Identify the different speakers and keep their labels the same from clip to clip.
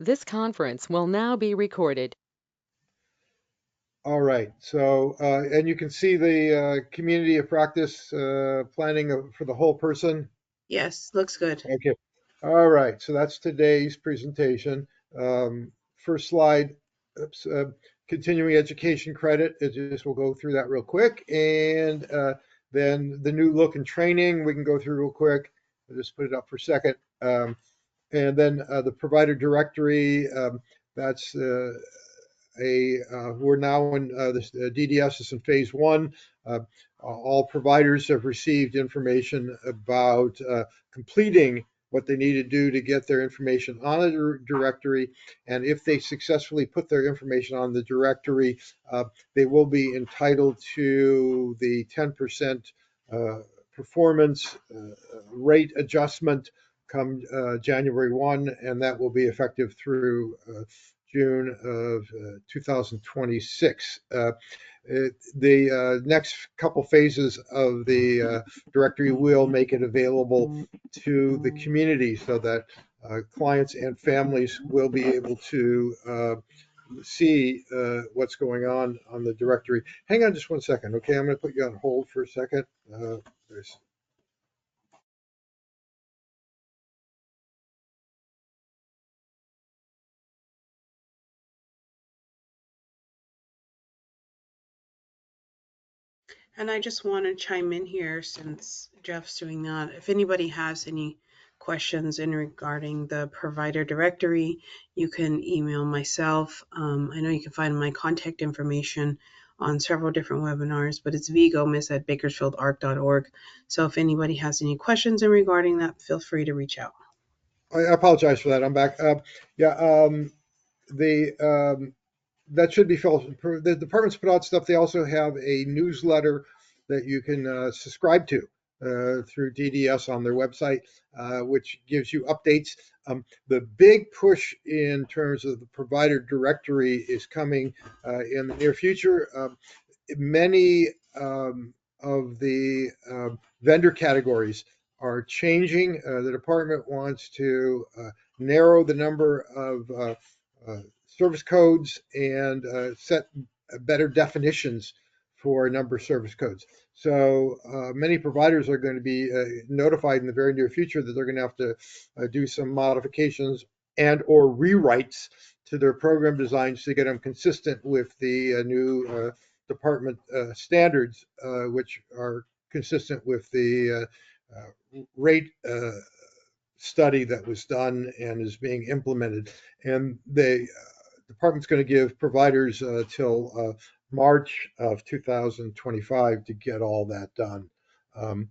Speaker 1: This conference will now be recorded.
Speaker 2: All right. So, and you can see the community of practice planning for the whole person.
Speaker 3: Yes, looks good.
Speaker 2: Okay. All right. So that's today's presentation. First slide, oops, continuing education credit. It just we'll go through that real quick, and then the new look and training we can go through real quick. I'll just put it up for a second. And then the provider directory. That's we're now in the DDS is in phase one. Uh, all providers have received information about completing what they need to do to get their information on the directory. And if they successfully put their information on the directory, they will be entitled to the 10% performance rate adjustment come January 1, and that will be effective through June of 2026. The next couple phases of the directory will make it available to the community so that clients and families will be able to see what's going on the directory. Hang on just one second, okay? I'm going to put you on hold for a second. There's
Speaker 3: And I just want to chime in here since Jeff's doing that. If anybody has any questions in regarding the provider directory, you can email myself. I know you can find my contact information on several different webinars, but it's vgomis@bakersfieldarc.org. So if anybody has any questions in regarding that, feel free to reach out.
Speaker 2: I apologize for that. I'm back. Yeah, the that should be filled. The departments put out stuff. They also have a newsletter that you can subscribe to through DDS on their website, which gives you updates. The big push in terms of the provider directory is coming in the near future. Many of the vendor categories are changing. The department wants to narrow the number of service codes and set better definitions for a number of service codes. So many providers are going to be notified in the very near future that they're going to have to do some modifications and or rewrites to their program designs to get them consistent with the new department standards, which are consistent with the rate study that was done and is being implemented. And the department's going to give providers till March of 2025 to get all that done. Um,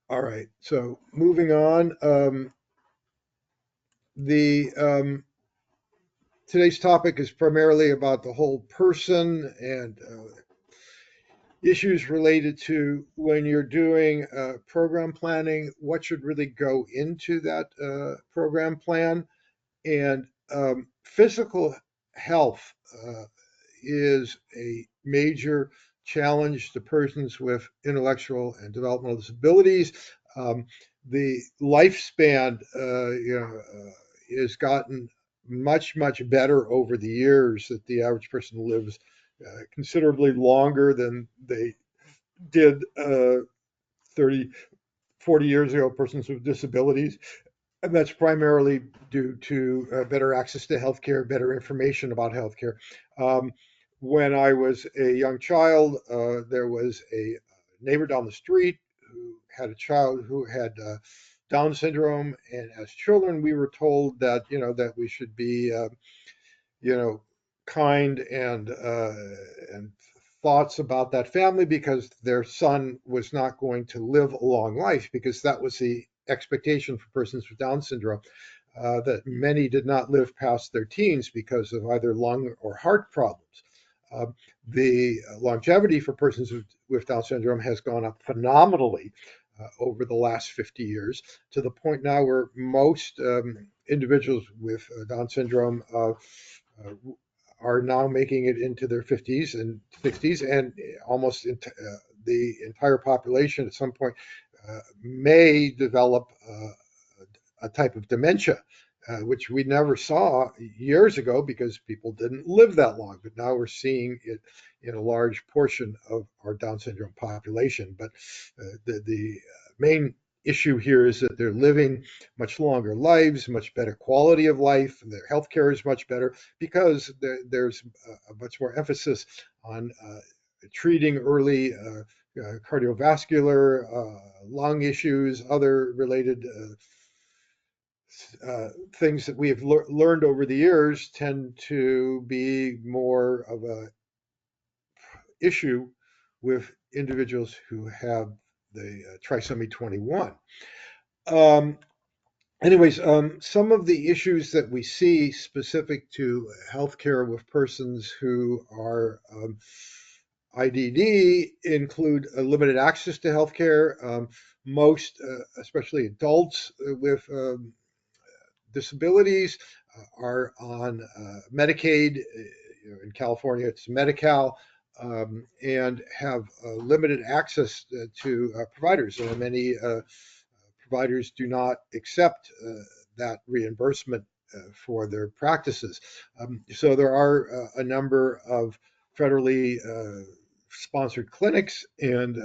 Speaker 2: all right, so moving on. The Today's topic is primarily about the whole person and issues related to when you're doing program planning, what should really go into that program plan. And physical health is a major challenge to persons with intellectual and developmental disabilities. Um, the lifespan, has gotten much better over the years. That the average person lives considerably longer than they did 30, 40 years ago, persons with disabilities. And that's primarily due to better access to healthcare, better information about healthcare. Um, when I was a young child, there was a neighbor down the street who had a child who had Down syndrome, and as children, we were told that that we should be you know, kind and thoughts about that family because their son was not going to live a long life because that was the expectation for persons with Down syndrome. That many did not live past their teens because of either lung or heart problems. Uh, the longevity for persons with Down syndrome has gone up phenomenally over the last 50 years to the point now where most individuals with Down syndrome uh, are now making it into their 50s and 60s, and almost the entire population at some point may develop a type of dementia which we never saw years ago because people didn't live that long. But now we're seeing it in a large portion of our Down syndrome population. But the main issue here is that they're living much longer lives, much better quality of life, and their health care is much better because there's a much more emphasis on treating early cardiovascular, lung issues, other related things that we have learned over the years tend to be more of a issue with individuals who have the trisomy 21. Some of the issues that we see specific to healthcare with persons who are IDD include limited access to healthcare. Most, especially adults with disabilities, are on Medicaid. In California, it's Medi-Cal, and have limited access to providers. And many providers do not accept that reimbursement for their practices. So there are a number of federally sponsored clinics and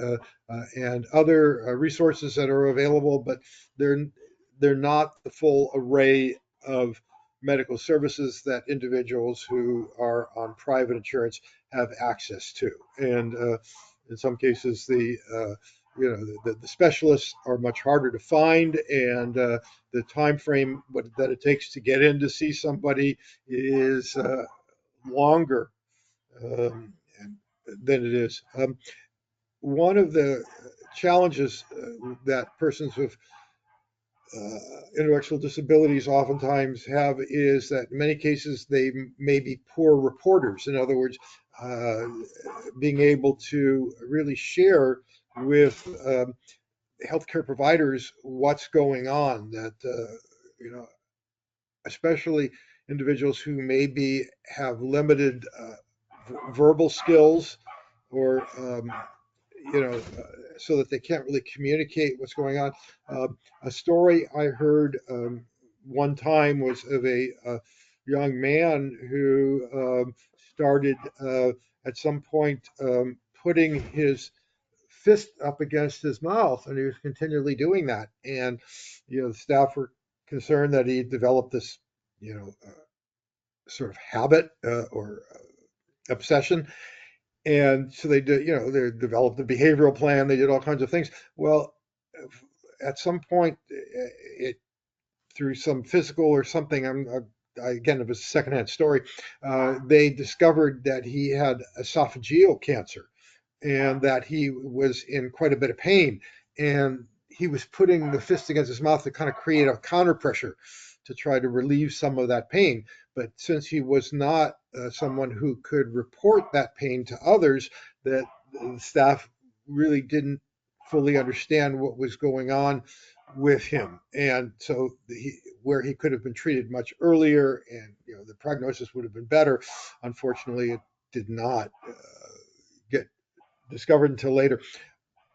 Speaker 2: other resources that are available, but they're not the full array of medical services that individuals who are on private insurance have access to. And in some cases, the specialists are much harder to find, and the time frame that it takes to get in to see somebody is longer than it is. One of the challenges that persons with intellectual disabilities oftentimes have is that in many cases they may be poor reporters. In other words, being able to really share with healthcare providers what's going on, that especially individuals who maybe have limited verbal skills, or so that they can't really communicate what's going on. A story I heard one time was of a young man who started at some point putting his fist up against his mouth, and he was continually doing that. And the staff were concerned that he developed this, sort of habit or obsession. And so they did, they developed a behavioral plan. They did all kinds of things. Well, at some point, through some physical or something, again, it was a secondhand story. They discovered that he had esophageal cancer, and that he was in quite a bit of pain. And he was putting the fist against his mouth to kind of create a counter pressure to try to relieve some of that pain. But since he was not someone who could report that pain to others, that the staff really didn't fully understand what was going on with him. And so where he could have been treated much earlier, and the prognosis would have been better, unfortunately it did not get discovered until later.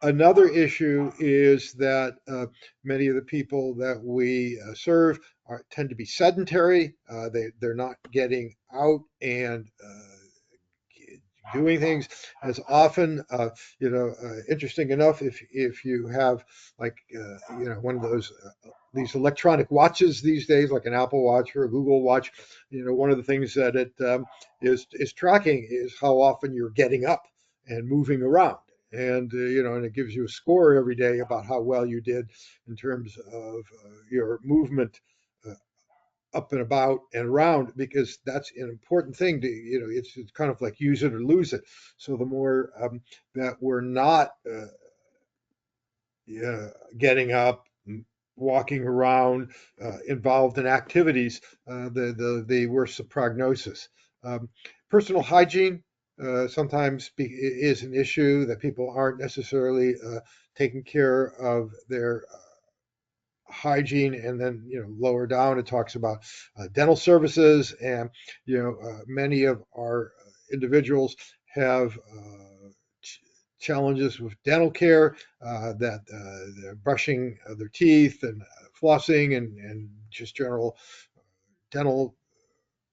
Speaker 2: Another issue is that many of the people that we serve tend to be sedentary. They're not getting out and doing things as often. Interesting enough, if you have one of those these electronic watches these days, like an Apple Watch or a Google Watch, one of the things that it is tracking is how often you're getting up and moving around. And and it gives you a score every day about how well you did in terms of your movement up and about and around, because that's an important thing to, it's kind of like use it or lose it. So the more that we're not getting up, walking around, involved in activities, the worse the prognosis. Personal hygiene sometimes is an issue, that people aren't necessarily taking care of their hygiene. And then lower down it talks about dental services, and many of our individuals have challenges with dental care, that they're brushing their teeth and flossing and just general dental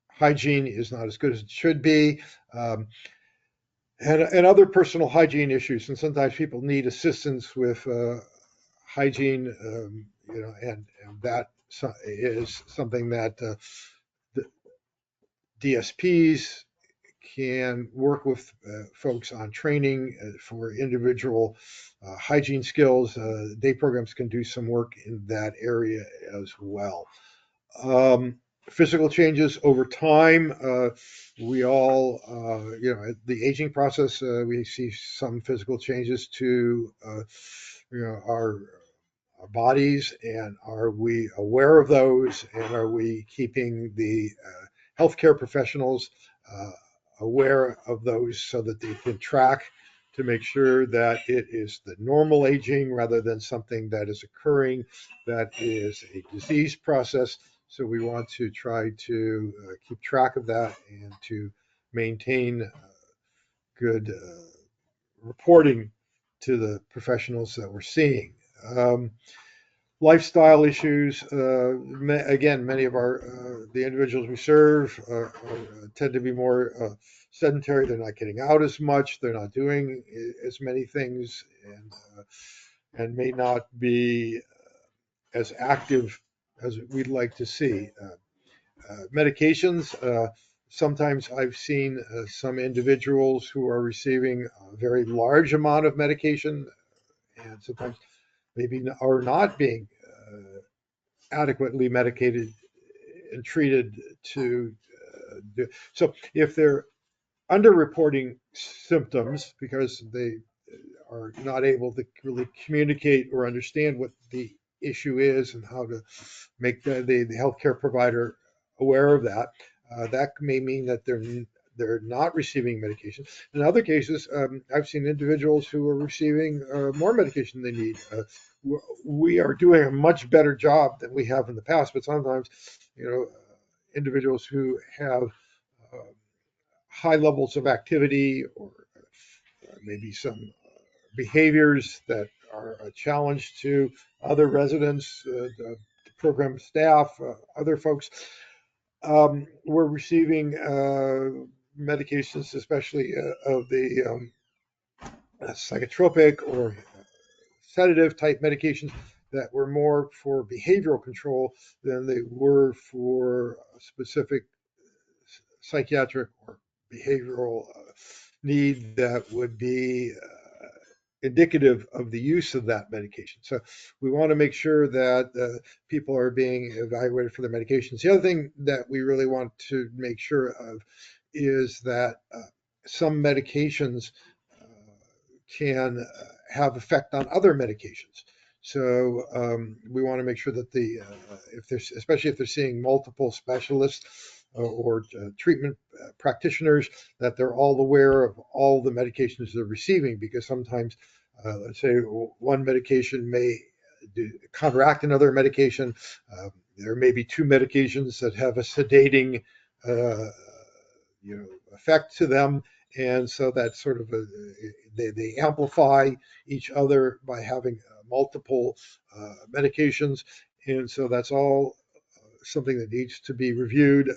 Speaker 2: hygiene is not as good as it should be, um, and other personal hygiene issues. And sometimes people need assistance with hygiene, and that is something that the DSPs can work with folks on training for individual hygiene skills. Day programs can do some work in that area as well. Um, Physical changes over time. We all, the aging process, we see some physical changes to, our bodies, and are we aware of those? And are we keeping the healthcare professionals uh, aware of those so that they can track to make sure that it is the normal aging rather than something that is occurring that is a disease process? So we want to try to keep track of that and to maintain good reporting to the professionals that we're seeing. Um, Lifestyle issues. Again, many of our the individuals we serve tend to be more sedentary. They're not getting out as much. They're not doing as many things, and may not be as active as we'd like to see. Medications. Sometimes I've seen some individuals who are receiving a very large amount of medication, and sometimes maybe are not being adequately medicated and treated to do. So if they're underreporting symptoms because they are not able to really communicate or understand what the issue is and how to make the healthcare provider aware of that, that may mean that they're not receiving medication. In other cases, I've seen individuals who are receiving more medication than they need. We are doing a much better job than we have in the past, but sometimes, individuals who have uh, high levels of activity or maybe some behaviors that are a challenge to other residents, the program staff, other folks. We're receiving medications, especially of the psychotropic or sedative type medications that were more for behavioral control than they were for specific psychiatric or behavioral need that would be indicative of the use of that medication. So we want to make sure that people are being evaluated for their medications. The other thing that we really want to make sure of is that some medications can have effect on other medications. So we want to make sure that if there's, especially if they're seeing multiple specialists or treatment practitioners, that they're all aware of all the medications they're receiving, because sometimes, let's say, one medication may counteract another medication. There may be two medications that have a sedating, uh, effect to them, and so that's sort of they amplify each other by having multiple medications, and so that's all something that needs to be reviewed.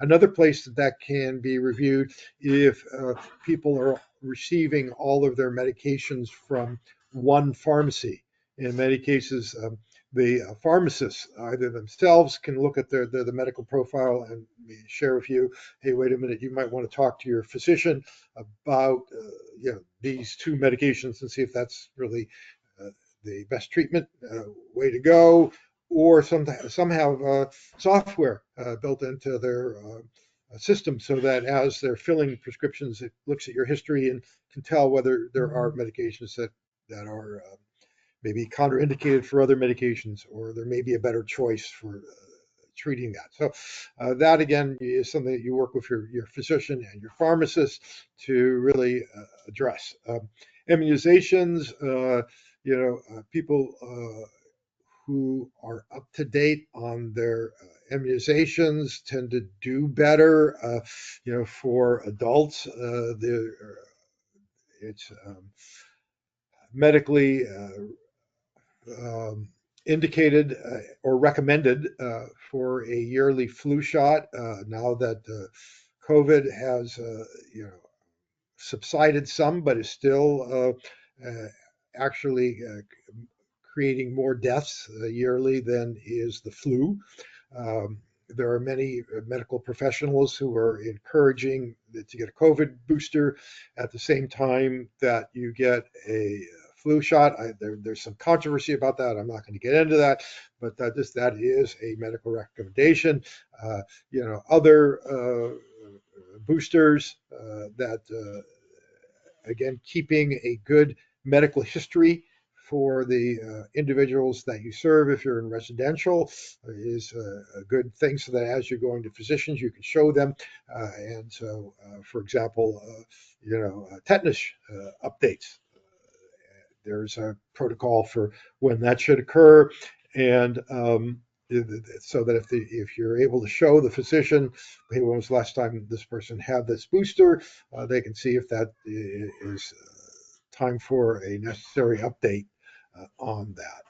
Speaker 2: Another place that can be reviewed if people are receiving all of their medications from one pharmacy. In many cases, the pharmacists either themselves can look at the medical profile and share with you, hey, wait a minute, you might want to talk to your physician about these two medications and see if that's really uh, the best treatment way to go. Or some have software built into their system so that as they're filling prescriptions, it looks at your history and can tell whether there are medications that are maybe contraindicated for other medications, or there may be a better choice for treating that. So that again is something that you work with your physician and your pharmacist to really address. Immunizations, people who are up to date on their immunizations tend to do better. For adults, it's medically um, indicated or recommended for a yearly flu shot now that COVID has, subsided some, but is still actually creating more deaths yearly than is the flu. Um, there are many medical professionals who are encouraging to get a COVID booster at the same time that you get a flu shot. There's some controversy about that. I'm not going to get into that, but that is a medical recommendation. Other boosters that again, keeping a good medical history for the individuals that you serve if you're in residential is a good thing so that as you're going to physicians, you can show them. And so, for example, tetanus updates. There's a protocol for when that should occur. And so that if you're able to show the physician, hey, when was the last time this person had this booster, they can see if that is time for a necessary update on that.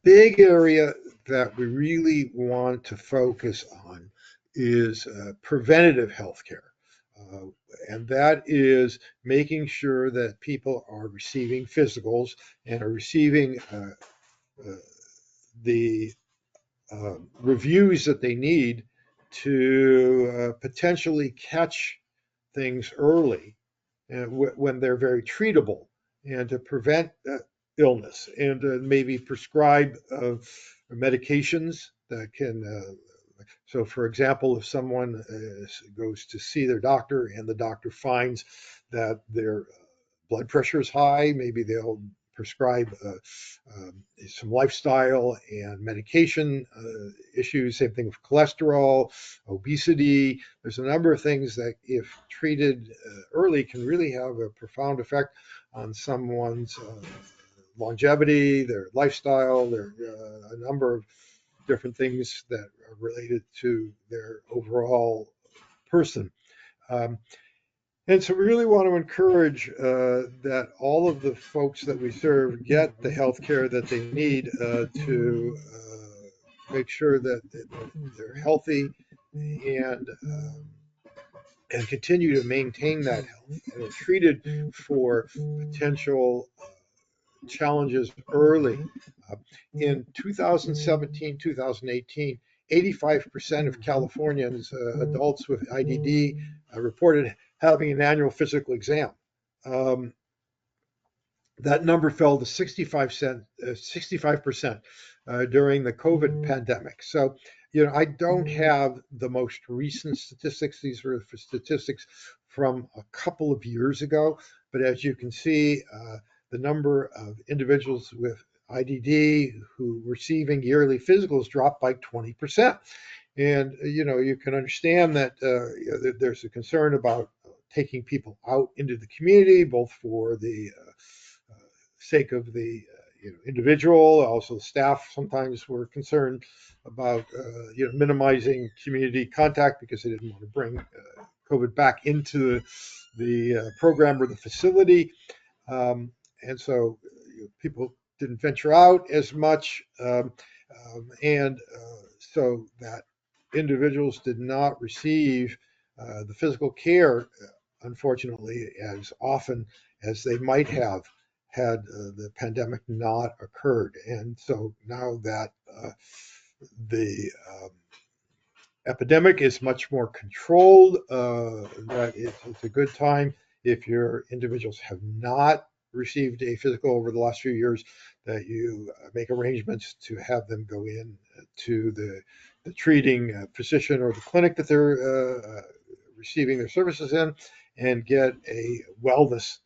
Speaker 2: Big area that we really want to focus on is preventative health care. And that is making sure that people are receiving physicals and are receiving the reviews that they need to potentially catch things early when they're very treatable and to prevent illness and maybe prescribe medications that can. So, for example, if someone goes to see their doctor and the doctor finds that their blood pressure is high, maybe they'll prescribe some lifestyle and medication issues. Same thing with cholesterol, obesity. There's a number of things that, if treated early, can really have a profound effect on someone's longevity, their lifestyle, a number of different things that are related to their overall person. And so we really want to encourage that all of the folks that we serve get the health care that they need to make sure that they're healthy and continue to maintain that health and are treated for potential challenges early. In 2017, 2018, 85% of Californians, adults with IDD, reported having an annual physical exam. That number fell to 65% during the COVID pandemic. So, I don't have the most recent statistics. These were statistics from a couple of years ago. But as you can see, the number of individuals with IDD who receiving yearly physicals dropped by 20%. And, you can understand that there's a concern about taking people out into the community, both for the sake of the individual. Also, the staff sometimes were concerned about minimizing community contact because they didn't want to bring COVID back into the program or the facility. And so people didn't venture out as much. And so that individuals did not receive the physical care, unfortunately, as often as they might have had the pandemic not occurred. And so now that the epidemic is much more controlled, that it's a good time, if your individuals have not received a physical over the last few years, that you make arrangements to have them go in to the treating physician or the clinic that they're receiving their services in and get a wellness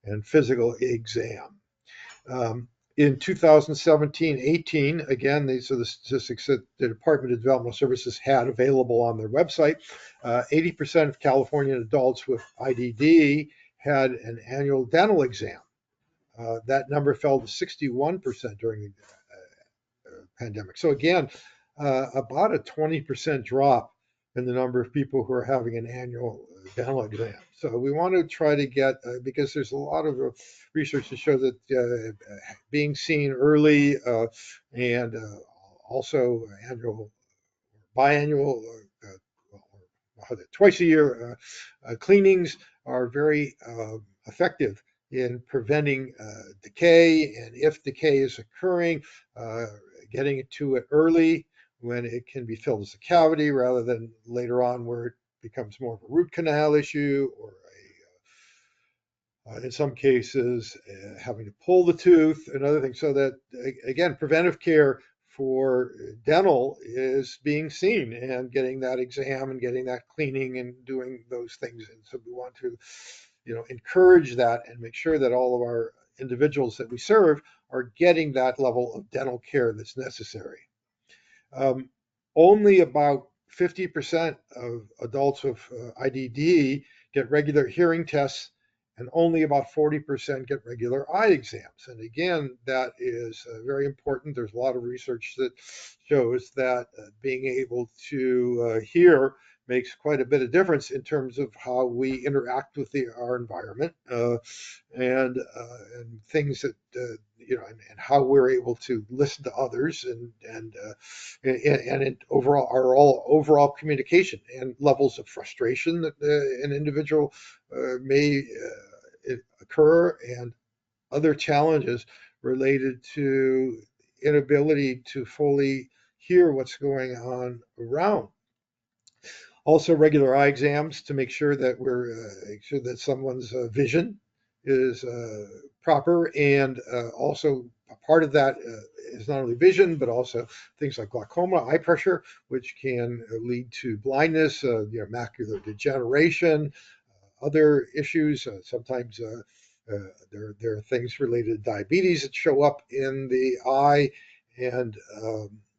Speaker 2: and physical exam. In 2017-18, again, these are the statistics that the Department of Developmental Services had available on their website. 80% of Californian adults with IDD had an annual dental exam. That number fell to 61% during the pandemic. So again, about a 20% drop in the number of people who are having an annual dental exam. So we want to try to get, because there's a lot of research to show that being seen early and also annual, biannual, twice a year cleanings are very effective in preventing decay. And if decay is occurring, getting to it early when it can be filled as a cavity rather than later on where it becomes more of a root canal issue or in some cases having to pull the tooth and other things. So that, again, preventive care for dental is being seen and getting that exam and getting that cleaning and doing those things. And so we want to, encourage that and make sure that all of our individuals that we serve are getting that level of dental care that's necessary. Only about 50% of adults with IDD get regular hearing tests, and only about 40% get regular eye exams. And again, that is very important. There's a lot of research that shows that being able to hear makes quite a bit of difference in terms of how we interact with our environment and things that and how we're able to listen to others and overall our overall communication and levels of frustration that an individual may occur and other challenges related to inability to fully hear what's going on around. Also, regular eye exams to make sure that someone's vision is proper, and also a part of that is not only vision but also things like glaucoma, eye pressure, which can lead to blindness, macular degeneration, other issues. Sometimes there are things related to diabetes that show up in the eye, and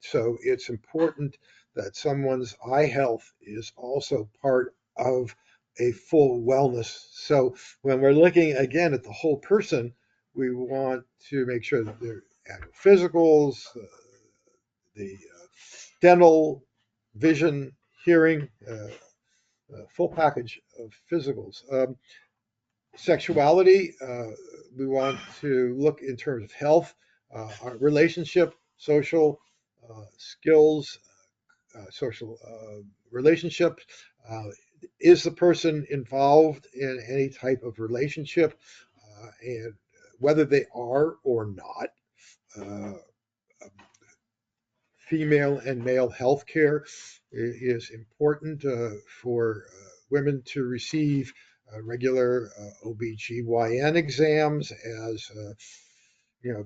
Speaker 2: so it's important that someone's eye health is also part of a full wellness. So when we're looking again at the whole person, we want to make sure that their annual physicals, the dental, vision, hearing, full package of physicals. Sexuality, we want to look in terms of health, our relationship, social skills, social relationships. Is the person involved in any type of relationship, and whether they are or not. Female and male health care is important for women to receive regular OBGYN exams as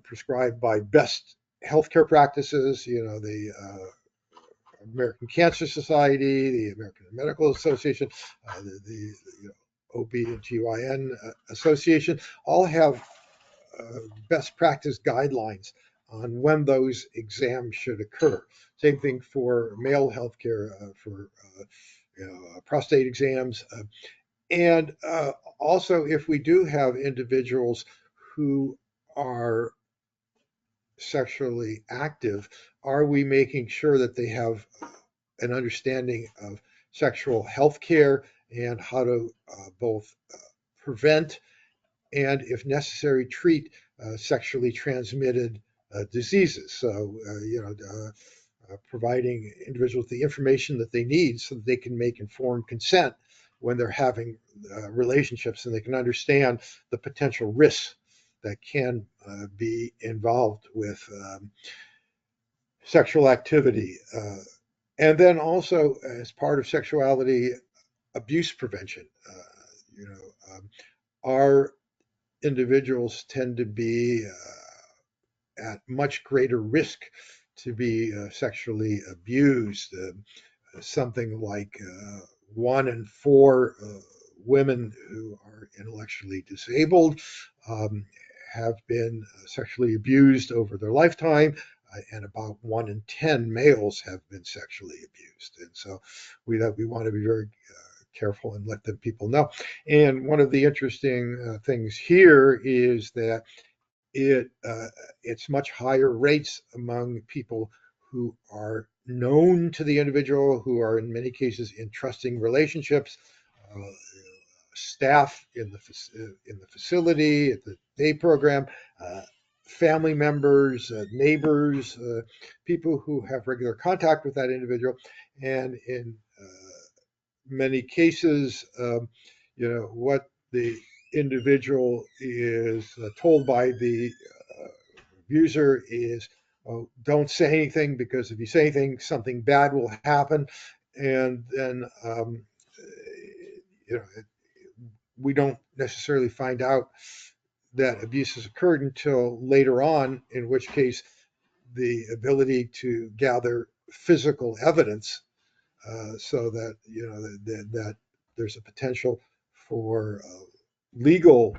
Speaker 2: prescribed by best healthcare practices, the American Cancer Society, the American Medical Association, the OB/GYN Association, all have best practice guidelines on when those exams should occur. Same thing for male healthcare for prostate exams. And also, if we do have individuals who are sexually active, are we making sure that they have an understanding of sexual health care and how to both prevent and, if necessary, treat sexually transmitted diseases? So, providing individuals the information that they need so that they can make informed consent when they're having relationships, and they can understand the potential risks that can be involved with sexual activity. And then also, as part of sexuality, abuse prevention. Our individuals tend to be at much greater risk to be sexually abused. Something like 1 in 4 women who are intellectually disabled have been sexually abused over their lifetime, and about 1 in 10 males have been sexually abused. And so we want to be very careful and let the people know. And one of the interesting things here is that it's much higher rates among people who are known to the individual, who are in many cases in trusting relationships, uh, staff in the facility, at the day program, uh, family members, neighbors, people who have regular contact with that individual, and in many cases, what the individual is told by the abuser is, oh, don't say anything, because if you say anything, something bad will happen, and then you know we don't necessarily find out that abuse has occurred until later on, in which case the ability to gather physical evidence, so that that there's a potential for legal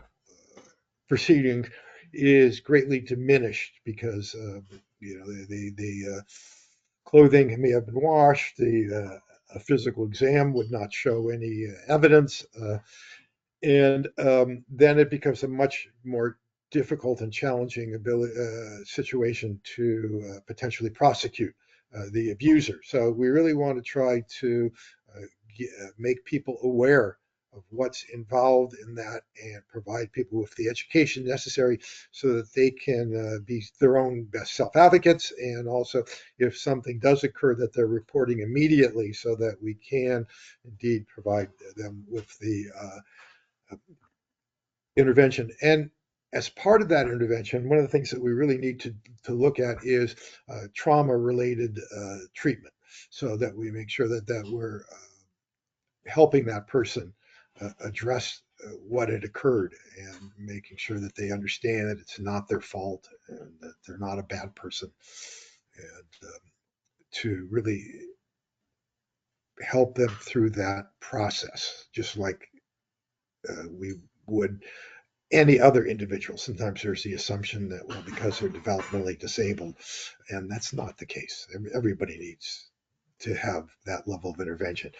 Speaker 2: proceeding, is greatly diminished, because the clothing may have been washed, the a physical exam would not show any evidence, and then it becomes a much more difficult and challenging situation to potentially prosecute the abuser. So we really want to try to make people aware of what's involved in that, and provide people with the education necessary so that they can be their own best self-advocates, and also, if something does occur, that they're reporting immediately, so that we can indeed provide them with the intervention. And as part of that intervention, one of the things that we really need to look at is trauma-related treatment, so that we make sure that we're helping that person address what had occurred, and making sure that they understand that it's not their fault, and that they're not a bad person, and to really help them through that process, just like we would any other individual. Sometimes there's the assumption that, well, because they're developmentally disabled, and that's not the case. Everybody needs to have that level of intervention.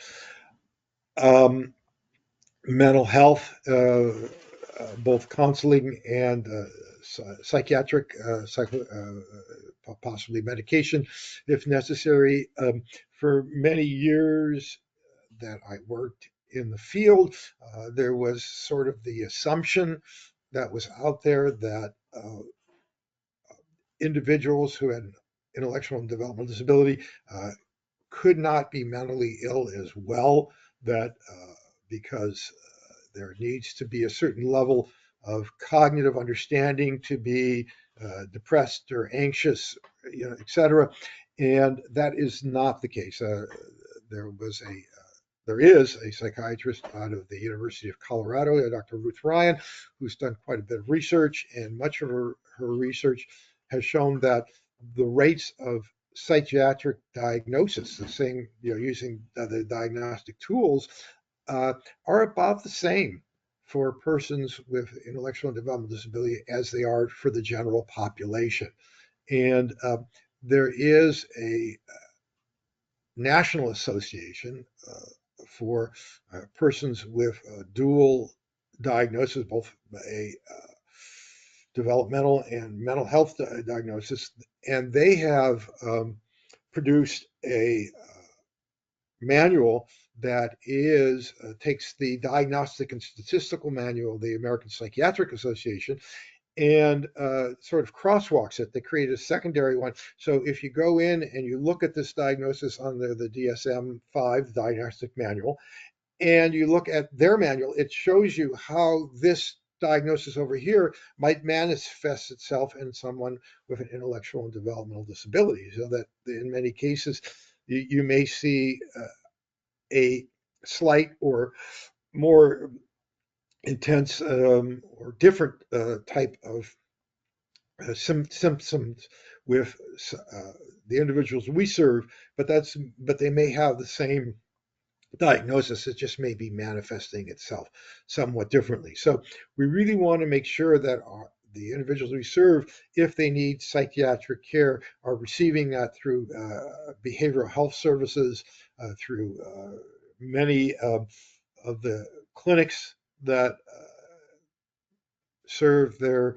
Speaker 2: Um, Mental health, both counseling and psychiatric, possibly medication if necessary. For many years that I worked in the field, there was sort of the assumption that was out there that individuals who had an intellectual and developmental disability could not be mentally ill as well, that because there needs to be a certain level of cognitive understanding to be depressed or anxious, etc. And that is not the case. There was a there is a psychiatrist out of the University of Colorado, Dr. Ruth Ryan, who's done quite a bit of research, and much of her research has shown that the rates of psychiatric diagnosis, the same, using the diagnostic tools, are about the same for persons with intellectual and developmental disability as they are for the general population. And there is a national association for persons with dual diagnosis, both a developmental and mental health diagnosis, and they have produced a manual that is takes the diagnostic and statistical manual of the American Psychiatric Association, and sort of crosswalks it. They created a secondary one. So if you go in and you look at this diagnosis on the DSM-5 diagnostic manual, and you look at their manual, it shows you how this diagnosis over here might manifest itself in someone with an intellectual and developmental disability. So that in many cases, you may see a slight or more intense or different type of symptoms with the individuals we serve, but they may have the same diagnosis. It just may be manifesting itself somewhat differently. So we really want to make sure that the individuals we serve, if they need psychiatric care, are receiving that through behavioral health services, through many of the clinics that serve their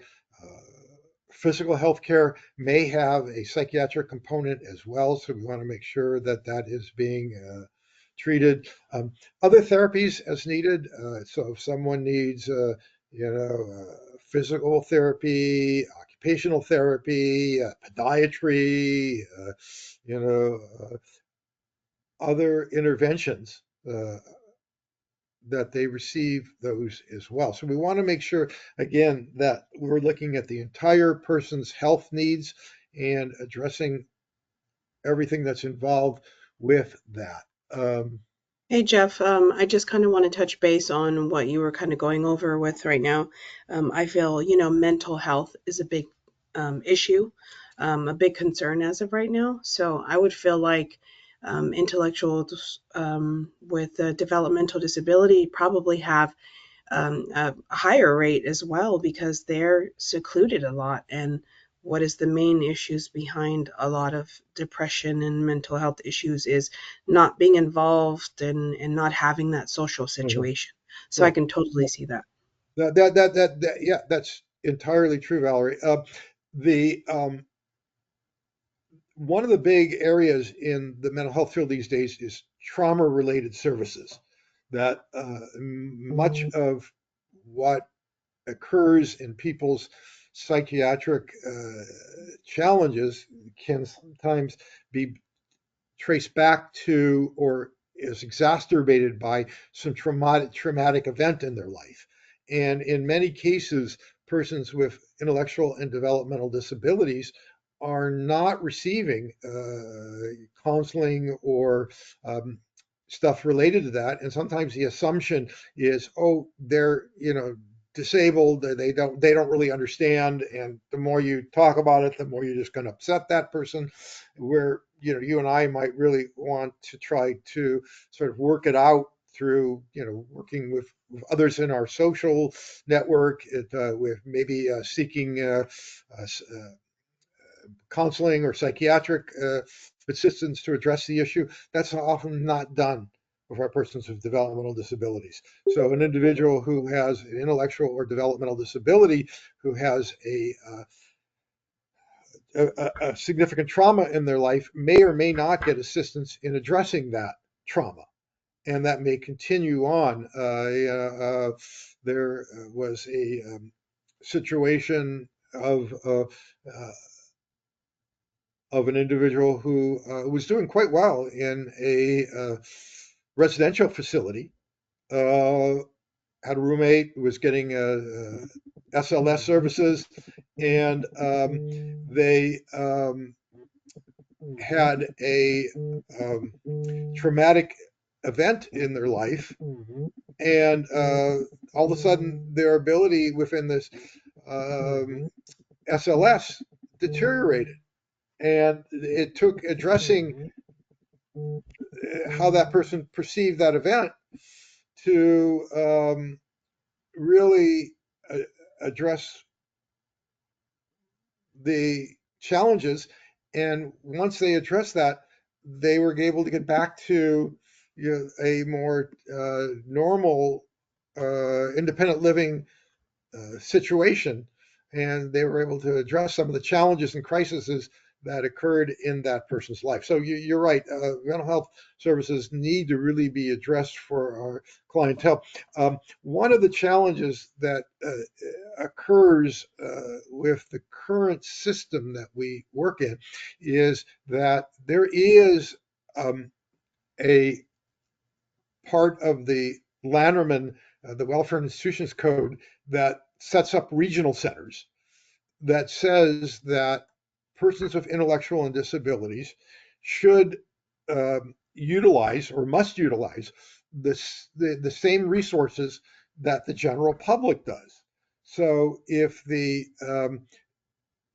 Speaker 2: Physical health care may have a psychiatric component as well, so we want to make sure that that is being treated. Other therapies as needed. So if someone needs, physical therapy, occupational therapy, podiatry, other interventions, that they receive those as well. So we want to make sure, again, that we're looking at the entire person's health needs and addressing everything that's involved with that.
Speaker 3: Hey Jeff, I just kind of want to touch base on what you were kind of going over with right now. I feel, mental health is a big issue, a big concern as of right now. So I would feel like intellectuals with a developmental disability probably have a higher rate as well because they're secluded a lot. And what is the main issues behind a lot of depression and mental health issues is not being involved and not having that social
Speaker 2: Mhm.
Speaker 3: situation. So I
Speaker 2: Right.
Speaker 3: can totally see that.
Speaker 2: Yeah, that's entirely true, Valerie. The One of the big areas in the mental health field these days is trauma-related services. That much of what occurs in people's psychiatric challenges can sometimes be traced back to or is exacerbated by some traumatic event in their life. And in many cases, persons with intellectual and developmental disabilities are not receiving counseling or stuff related to that. And sometimes the assumption is, oh, they're disabled. They don't really understand. And the more you talk about it, the more you're just going to upset that person. Where you and I might really want to try to sort of work it out through working with others in our social network, with maybe seeking counseling or psychiatric assistance to address the issue. That's often not done with our persons with developmental disabilities. So an individual who has an intellectual or developmental disability who has a significant trauma in their life may or may not get assistance in addressing that trauma. And that may continue on. There was a situation of an individual who was doing quite well in a residential facility. Uh, had a roommate who was getting SLS services, and they had a traumatic event in their life, and all of a sudden their ability within this SLS deteriorated. And it took addressing how that person perceived that event to really address the challenges. And once they addressed that, they were able to get back to a more normal, independent living situation, and they were able to address some of the challenges and crises that occurred in that person's life. So you're right. Mental health services need to really be addressed for our clientele. One of the challenges that occurs with the current system that we work in is that there is a part of the Lanterman, the Welfare and Institutions Code, that sets up regional centers that says that persons with intellectual and disabilities should utilize or must utilize the same resources that the general public does. So if the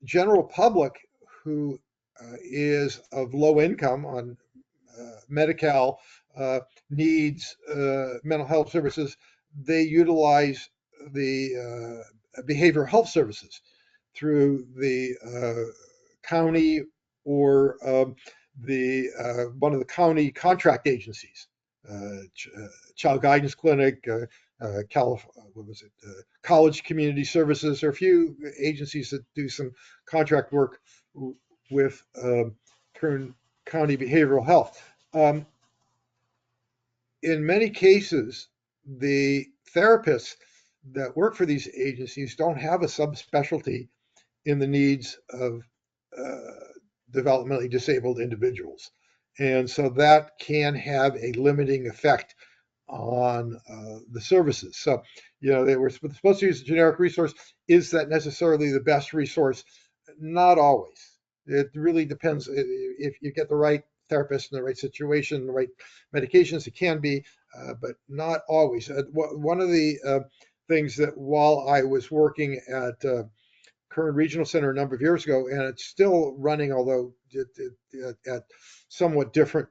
Speaker 2: general public who is of low income on Medi-Cal needs mental health services, they utilize the behavioral health services through the county or the one of the county contract agencies, Child Guidance Clinic, College Community Services. There are a few agencies that do some contract work with Kern County Behavioral Health. In many cases, the therapists that work for these agencies don't have a subspecialty in the needs of developmentally disabled individuals. And so that can have a limiting effect on the services. So, they were supposed to use a generic resource. Is that necessarily the best resource? Not always. It really depends. If you get the right therapist in the right situation, the right medications, it can be, but not always. One of the things that while I was working at Kern Regional Center a number of years ago, and it's still running, although at somewhat different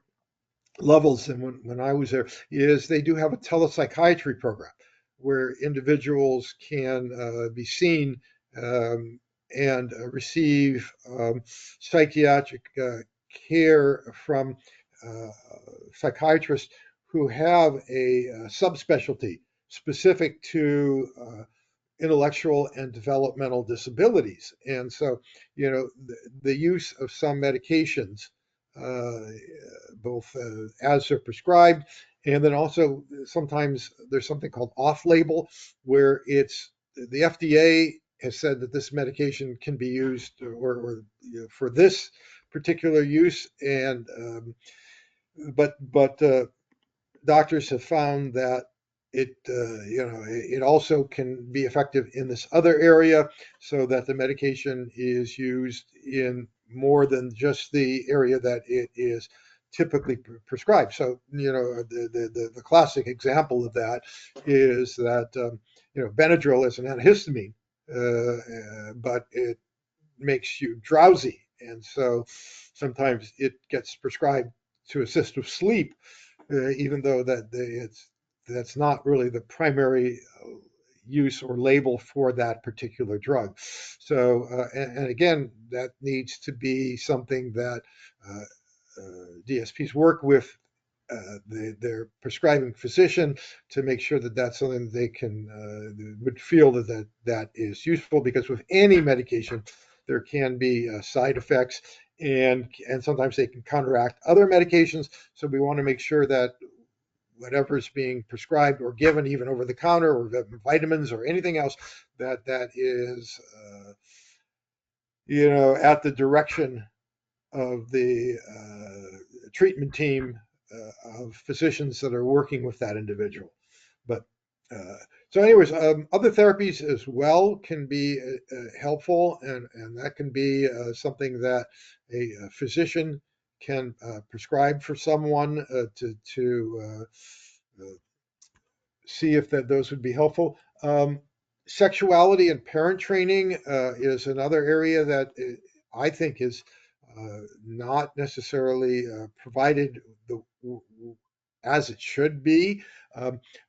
Speaker 2: levels than when I was there, is they do have a telepsychiatry program where individuals can be seen and receive psychiatric care from psychiatrists who have a subspecialty specific to intellectual and developmental disabilities. And so, the use of some medications, both as they're prescribed, and then also sometimes there's something called off-label, where it's the FDA has said that this medication can be used or for this particular use, and but doctors have found that it also can be effective in this other area, so that the medication is used in more than just the area that it is typically prescribed. So, the classic example of that is that, Benadryl is an antihistamine, but it makes you drowsy. And so sometimes it gets prescribed to assist with sleep, even though that's not really the primary use or label for that particular drug. So, and again, that needs to be something that DSPs work with their prescribing physician to make sure that that's something they would feel that is useful, because with any medication there can be side effects, and sometimes they can counteract other medications. So we want to make sure that whatever is being prescribed or given, even over the counter, or vitamins or anything else, that is at the direction of the treatment team of physicians that are working with that individual. But so anyways, other therapies as well can be helpful, and that can be something that a physician can prescribe for someone to see if those would be helpful. Sexuality and parent training is another area that I think is not necessarily provided as it should be.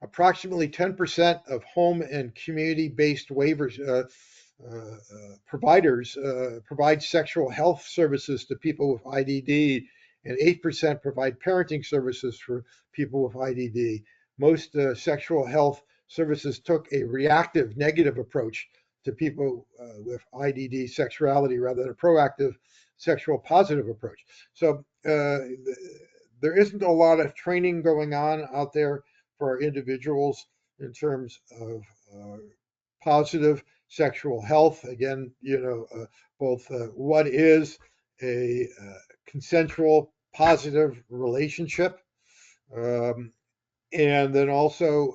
Speaker 2: Approximately 10% of home and community-based waivers providers provide sexual health services to people with IDD, and 8% provide parenting services for people with IDD. Most sexual health services took a reactive negative approach to people with IDD sexuality rather than a proactive sexual positive approach. So there isn't a lot of training going on out there for our individuals in terms of positive sexual health. Again, both what is a consensual positive relationship, and then also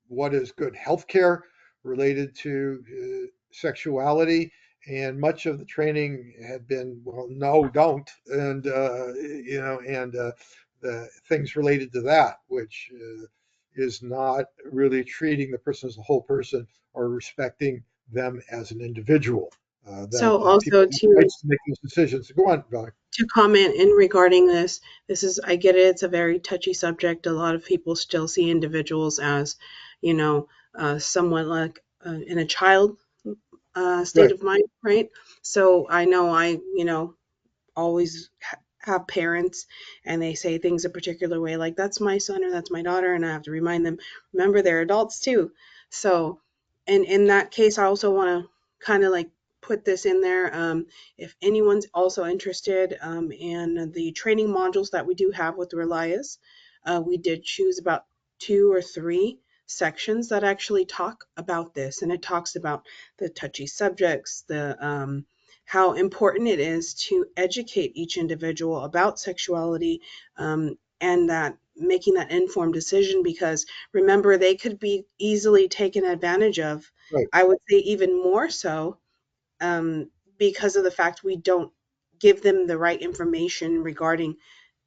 Speaker 2: what is good healthcare related to sexuality. And much of the training had been, well, no, don't, and the things related to that, which is not really treating the person as a whole person or respecting them as an individual.
Speaker 3: So
Speaker 2: That people
Speaker 3: also
Speaker 2: have rights to make those decisions. Go on, Valerie.
Speaker 3: to comment in regarding this is, I get it, it's a very touchy subject. A lot of people still see individuals as, somewhat like in a child state
Speaker 2: Right.
Speaker 3: of mind, right? So I know I, always have parents and they say things a particular way, like that's my son or that's my daughter, and I have to remind them, remember they're adults too. So, and in that case, I also want to kind of like put this in there. If anyone's also interested in the training modules that we do have with Relias, we did choose about 2 or 3 sections that actually talk about this, and it talks about the touchy subjects, the how important it is to educate each individual about sexuality, and that making that informed decision, because remember they could be easily taken advantage of.
Speaker 2: Right.
Speaker 3: I would say even more so, because of the fact we don't give them the right information regarding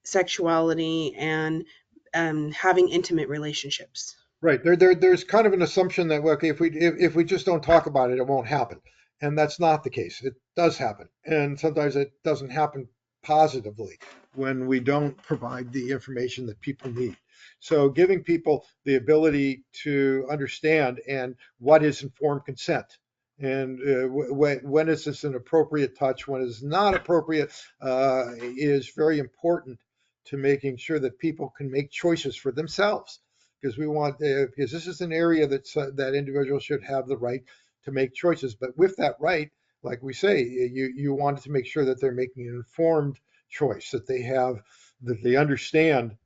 Speaker 3: sexuality and having intimate relationships.
Speaker 2: Right. There's kind of an assumption that, well, okay, if we just don't talk about it, it won't happen. And that's not the case. It does happen. And sometimes it doesn't happen positively when we don't provide the information that people need. So giving people the ability to understand and what is informed consent, and when is this an appropriate touch, when is not appropriate, is very important to making sure that people can make choices for themselves, because we want because this is an area that individuals should have the right to make choices. But with that right, like we say, you want to make sure that they're making an informed choice, that they understand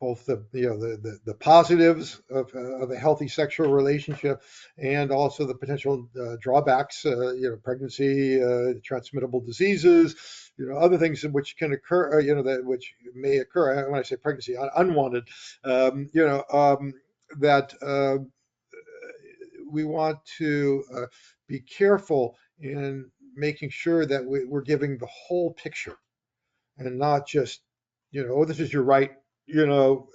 Speaker 2: both the positives of a healthy sexual relationship, and also the potential drawbacks, pregnancy, transmittable diseases, other things which can occur, that which may occur when I say pregnancy, unwanted, that we want to be careful in making sure that we're giving the whole picture, and not just, oh, this is your right,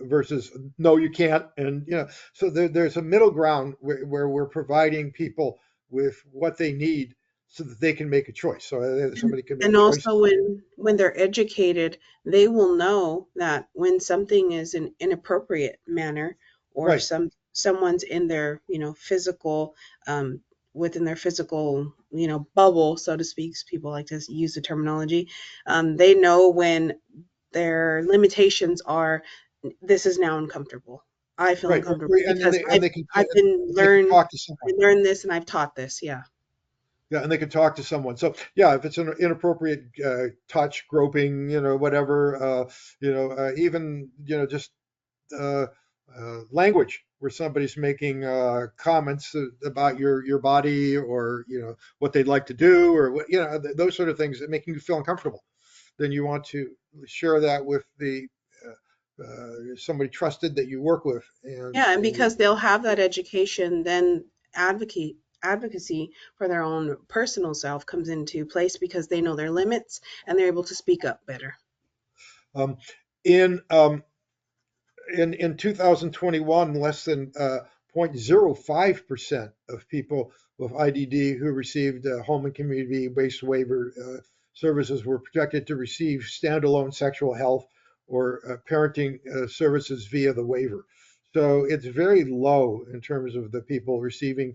Speaker 2: versus no, you can't. And, so there's a middle ground where we're providing people with what they need so that they can make a choice. So somebody can make
Speaker 3: And
Speaker 2: a choice.
Speaker 3: also when they're educated, they will know that when something is in inappropriate manner, or
Speaker 2: Right.
Speaker 3: someone's in their, physical, within their physical, bubble, so to speak. People like to use the terminology. They know when their limitations are, this is now uncomfortable. I feel
Speaker 2: Right.
Speaker 3: uncomfortable
Speaker 2: And then
Speaker 3: because I've been
Speaker 2: they can
Speaker 3: learned,
Speaker 2: talk to
Speaker 3: I
Speaker 2: someone.
Speaker 3: learned this and I've taught this. Yeah.
Speaker 2: Yeah, and they can talk to someone. So yeah, if it's an inappropriate touch, groping, whatever, even, just uh, language where somebody's making comments about your body, or what they'd like to do, or what, those sort of things that making you feel uncomfortable, then you want to share that with the somebody trusted that you work with, and
Speaker 3: Yeah, and
Speaker 2: you,
Speaker 3: because they'll have that education, then advocacy for their own personal self comes into place because they know their limits and they're able to speak up better.
Speaker 2: um, in um, in 2021, less than 0.05% of people with IDD who received home and community-based waiver services were projected to receive standalone sexual health or parenting services via the waiver. So it's very low in terms of the people receiving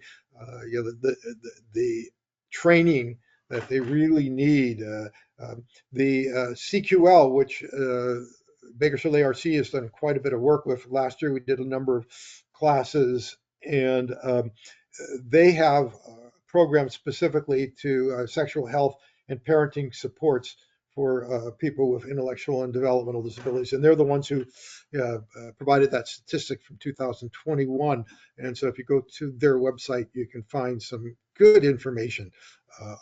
Speaker 2: the training that they really need. The CQL, which Bakersfield ARC has done quite a bit of work with. Last year, we did a number of classes, and they have programs specifically to sexual health and parenting supports for people with intellectual and developmental disabilities. And they're the ones who provided that statistic from 2021. And so if you go to their website, you can find some good information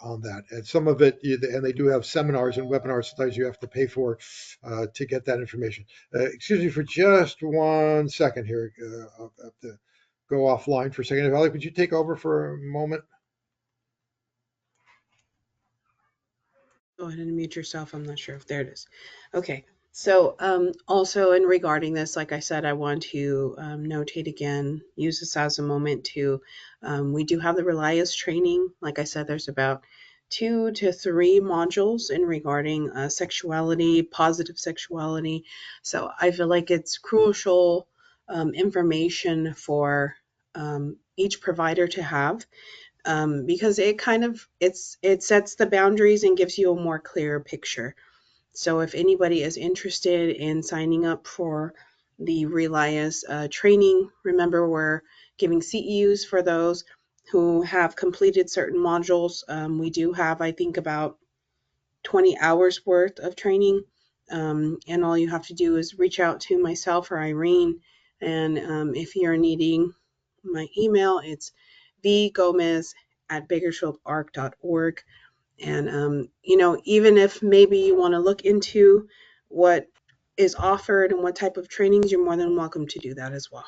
Speaker 2: on that. And some of it, and they do have seminars and webinars sometimes you have to pay for to get that information. Excuse me for just 1 second here. I'll have to go offline for a second. Valerie, could you take over for a moment?
Speaker 3: Go ahead and mute yourself. I'm not sure if there it is. Okay. So also in regarding this, like I said, I want to notate again, use this as a moment to, we do have the Relias training. Like I said, there's about 2 to 3 modules in regarding sexuality, positive sexuality. So I feel like it's crucial information for each provider to have, because it kind of it sets the boundaries and gives you a more clear picture. So if anybody is interested in signing up for the Relias training, remember we're giving CEUs for those who have completed certain modules. We do have, I think, about 20 hours worth of training. And all you have to do is reach out to myself or Irene. And if you're needing my email, it's vgomez@bakersfieldarc.org. And, even if maybe you want to look into what is offered and what type of trainings, you're more than welcome to do that as well.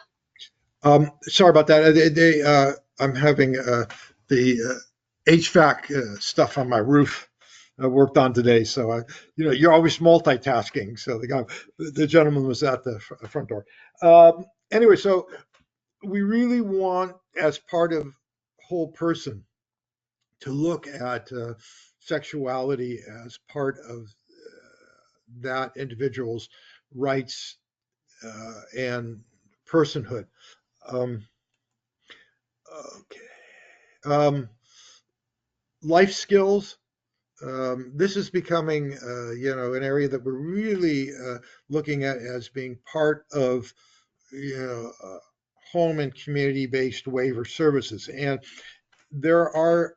Speaker 2: Sorry about that. I'm having the HVAC stuff on my roof worked on today. So, you're always multitasking. So the gentleman was at the front door. Anyway, so we really want, as part of whole person, to look at sexuality as part of that individual's rights and personhood. Um, okay. Life skills. This is becoming, an area that we're really looking at as being part of, home and community-based waiver services. And there are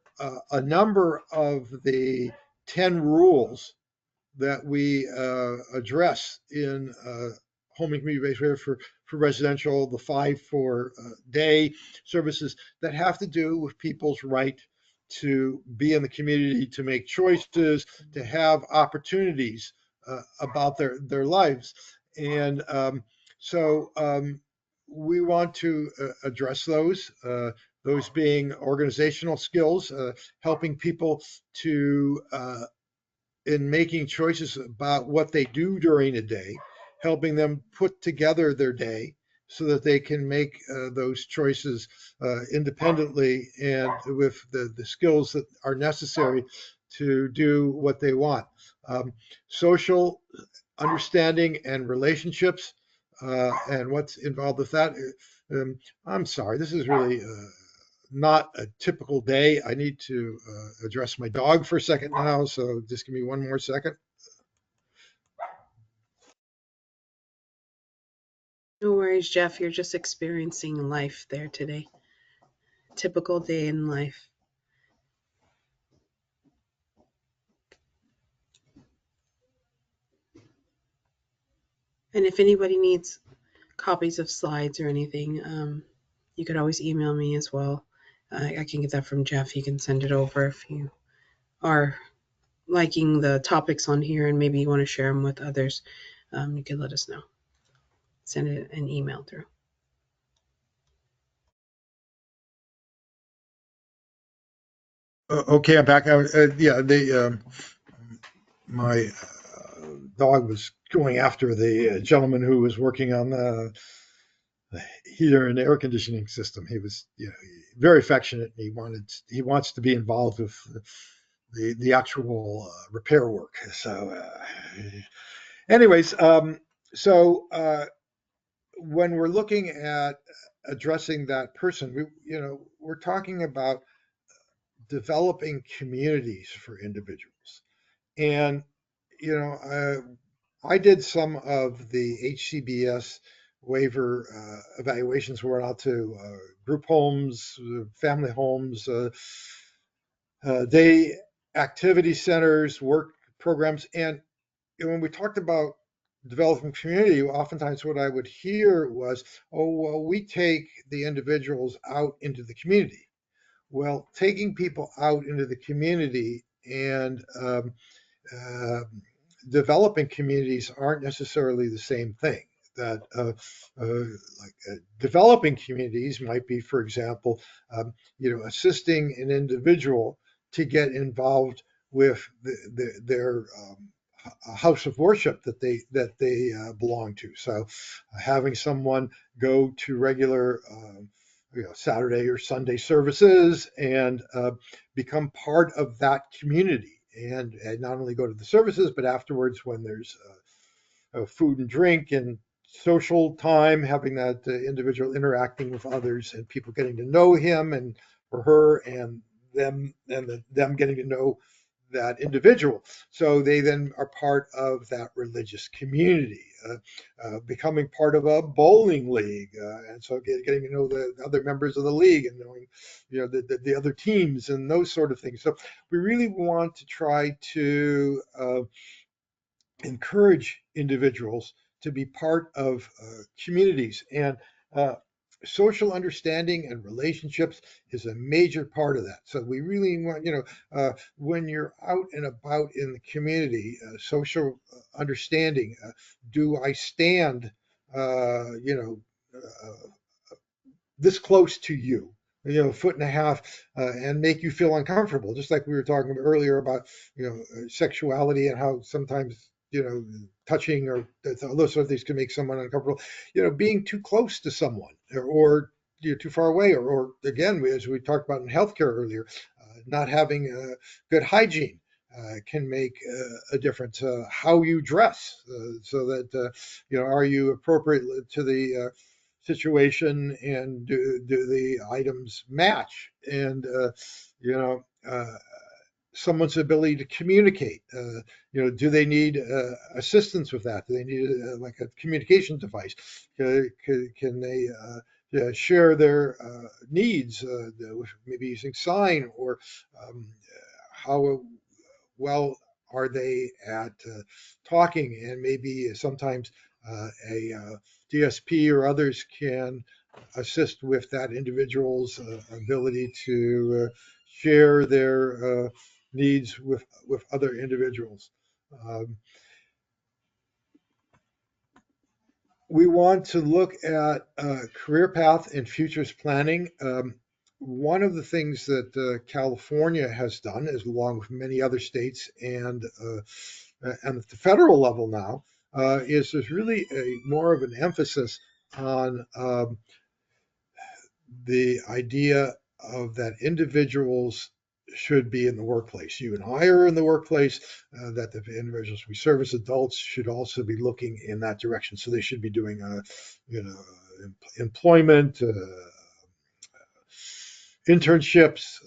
Speaker 2: a number of the 10 rules that we address in home and community-based waiver for residential, the 5 for day services that have to do with people's right to be in the community, to make choices, to have opportunities about their lives. And we want to address those being organizational skills, helping people to in making choices about what they do during a day, helping them put together their day so that they can make those choices independently and with the skills that are necessary to do what they want. Social understanding and relationships and what's involved with that. I'm sorry, this is really not a typical day. I need to address my dog for a second now, so just give me one more second.
Speaker 3: No worries, Jeff. You're just experiencing life there today. Typical day in life. And if anybody needs copies of slides or anything, you could always email me as well. I can get that from Jeff. He can send it over if you are liking the topics on here and maybe you want to share them with others. You can let us know. Send it an email through.
Speaker 2: Okay, I'm back. My dog was going after the gentleman who was working on the heater and air conditioning system. He was, very affectionate. And he wants to be involved with the actual repair work. So, anyways, when we're looking at addressing that person, we're talking about developing communities for individuals. And, I did some of the HCBS waiver evaluations. We went out to group homes, family homes, day activity centers, work programs. And when we talked about developing community, oftentimes what I would hear was, oh, well, we take the individuals out into the community. Well, taking people out into the community and developing communities aren't necessarily the same thing. That developing communities might be, for example, assisting an individual to get involved with their house of worship that they belong to. So, having someone go to regular Saturday or Sunday services and become part of that community, and not only go to the services, but afterwards when there's food and drink and social time, having that individual interacting with others and people getting to know him and or her and them getting to know that individual. So they then are part of that religious community, becoming part of a bowling league, and so getting to know the other members of the league and knowing, the other teams and those sort of things. So we really want to try to encourage individuals to be part of communities. And uh, social understanding and relationships is a major part of that. So we really want, when you're out and about in the community, social understanding. Do I stand, this close to you? Foot and a half, and make you feel uncomfortable, just like we were talking about earlier about sexuality and how sometimes touching or those sort of things can make someone uncomfortable. Being too close to someone, or you're too far away, or again, as we talked about in healthcare earlier, not having good hygiene can make a difference. How you dress, so that are you appropriate to the situation, and do the items match, and you know uh, someone's ability to communicate. Do they need assistance with that? Do they need like a communication device? Can they share their needs, maybe using sign, or how well are they at talking? And maybe sometimes a DSP or others can assist with that individual's ability to share their needs with other individuals. Um, we want to look at career path and futures planning. One of the things that California has done, is along with many other states and at the federal level now, is there's really more of an emphasis on the idea of that individuals should be in the workplace. You and I are in the workplace, that the individuals we serve as adults should also be looking in that direction. So they should be doing, employment, internships,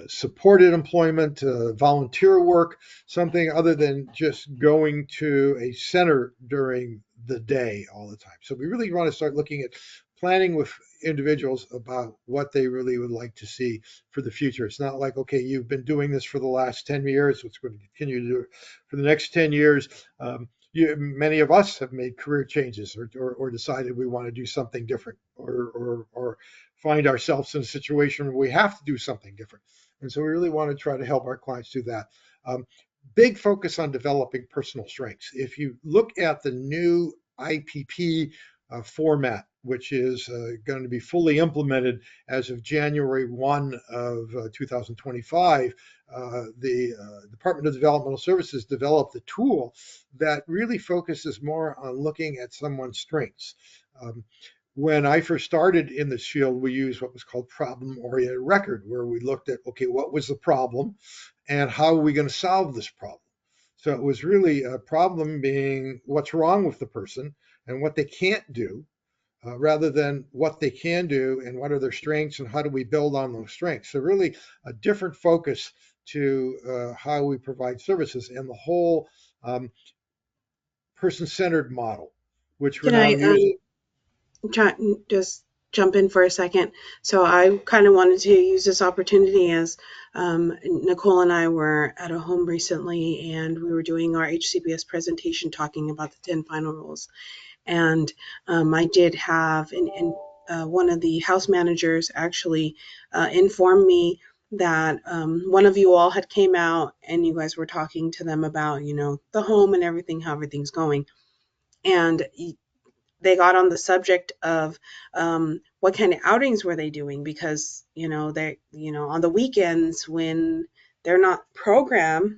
Speaker 2: supported employment, volunteer work, something other than just going to a center during the day all the time. So we really want to start looking at planning with individuals about what they really would like to see for the future. It's not like, okay, you've been doing this for the last 10 years, so it's going to continue to do it for the next 10 years. Many of us have made career changes, or decided we want to do something different, or find ourselves in a situation where we have to do something different. And so we really want to try to help our clients do that. Big focus on developing personal strengths. If you look at the new IPP format, which is going to be fully implemented as of January 1 of 2025, the Department of Developmental Services developed a tool that really focuses more on looking at someone's strengths. When I first started in this field, we used what was called problem-oriented record, where we looked at, okay, what was the problem and how are we going to solve this problem? So it was really a problem being what's wrong with the person and what they can't do, rather than what they can do and what are their strengths and how do we build on those strengths. So really a different focus to how we provide services, and the whole person-centered model, which we're
Speaker 3: Can
Speaker 2: now
Speaker 3: I
Speaker 2: using.
Speaker 3: just jump in for a second? So I kind of wanted to use this opportunity, as Nicole and I were at a home recently, and we were doing our HCBS presentation talking about the 10 final rules. And I did have one of the house managers actually informed me that one of you all had came out and you guys were talking to them about, the home and everything, how everything's going. And they got on the subject of what kind of outings were they doing, because they on the weekends when they're not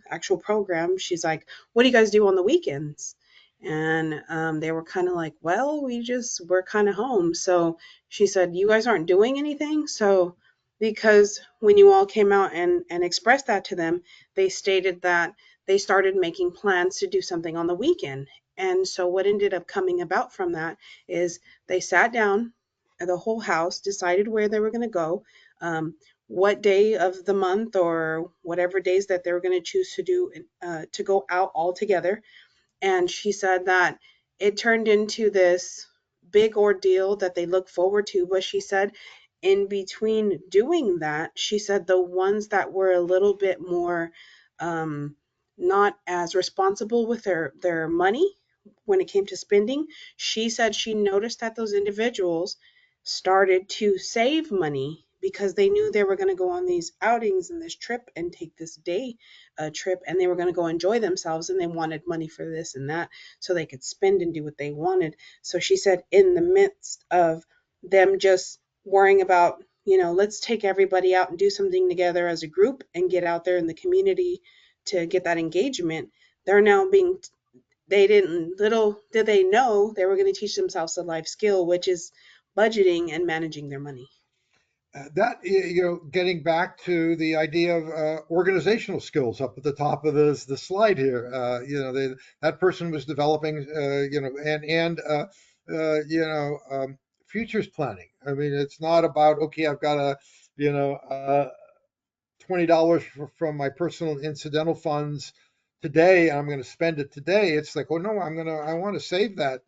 Speaker 3: actual program, she's like, what do you guys do on the weekends? And they were kind of like, well, we're kind of home. So she said, you guys aren't doing anything? So because when you all came out and expressed that to them, they stated that they started making plans to do something on the weekend. And so what ended up coming about from that is they sat down, the whole house decided where they were going to go. what day of the month or whatever days that they were going to choose to do to go out all together. And she said that it turned into this big ordeal that they look forward to. But she said, in between doing that, she said the ones that were a little bit more um, not as responsible with their money when it came to spending, she said she noticed that those individuals started to save money because they knew they were going to go on these outings and this trip and take this day trip, and they were going to go enjoy themselves, and they wanted money for this and that so they could spend and do what they wanted. So she said in the midst of them just worrying about, let's take everybody out and do something together as a group and get out there in the community to get that engagement, they're now being they didn't little did they know they were going to teach themselves a life skill, which is budgeting and managing their money.
Speaker 2: That, getting back to the idea of organizational skills up at the top of the slide here, that person was developing, futures planning. I mean, it's not about, okay, I've got $20 from my personal incidental funds today, and I'm going to spend it today. It's like, oh no, I want to save that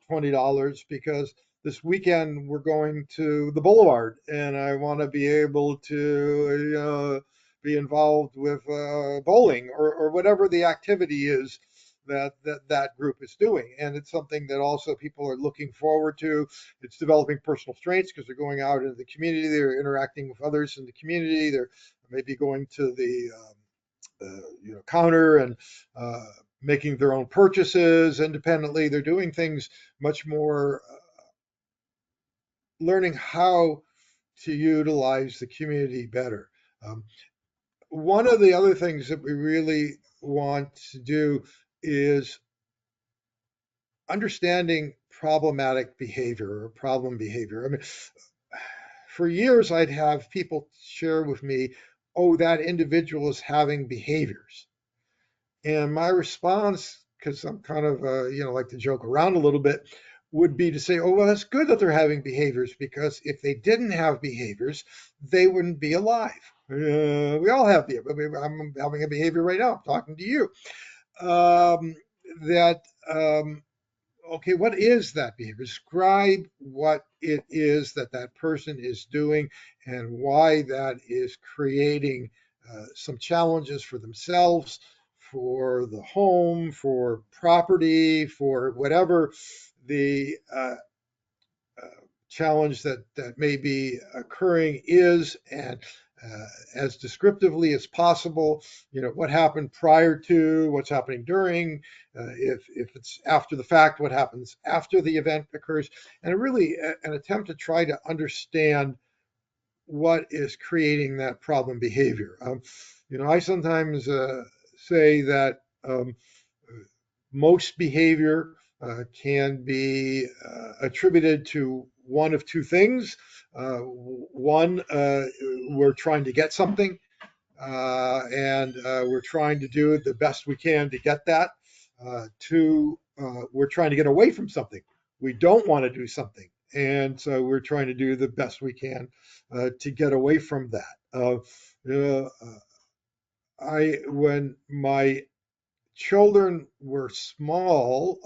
Speaker 2: $20 because this weekend we're going to the Boulevard, and I want to be able to be involved with bowling or whatever the activity is that group is doing. And it's something that also people are looking forward to. It's developing personal strengths because they're going out into the community, they're interacting with others in the community, they're maybe going to the counter and uh, making their own purchases independently. They're doing things much more, learning how to utilize the community better. Um, One of the other things that we really want to do is understanding problematic behavior or problem behavior. I mean, for years I'd have people share with me, oh, that individual is having behaviors. And my response, because I'm kind of, like to joke around a little bit, would be to say, oh, well, that's good that they're having behaviors because if they didn't have behaviors, they wouldn't be alive. We all have the, I mean, I'm having a behavior right now. I'm talking to you. Um, that Okay, what is that behavior? Describe what it is that that person is doing and why that is creating some challenges for themselves, for the home, for property, for whatever the uh, challenge that may be occurring is, and as descriptively as possible, what happened prior to, what's happening during, if it's after the fact, what happens after the event occurs, and really an attempt to try to understand what is creating that problem behavior. I sometimes say that most behavior can be attributed to one of two things. One, we're trying to get something, and we're trying to do the best we can to get that. Two, we're trying to get away from something. We don't want to do something. And so we're trying to do the best we can to get away from that. When my children were small,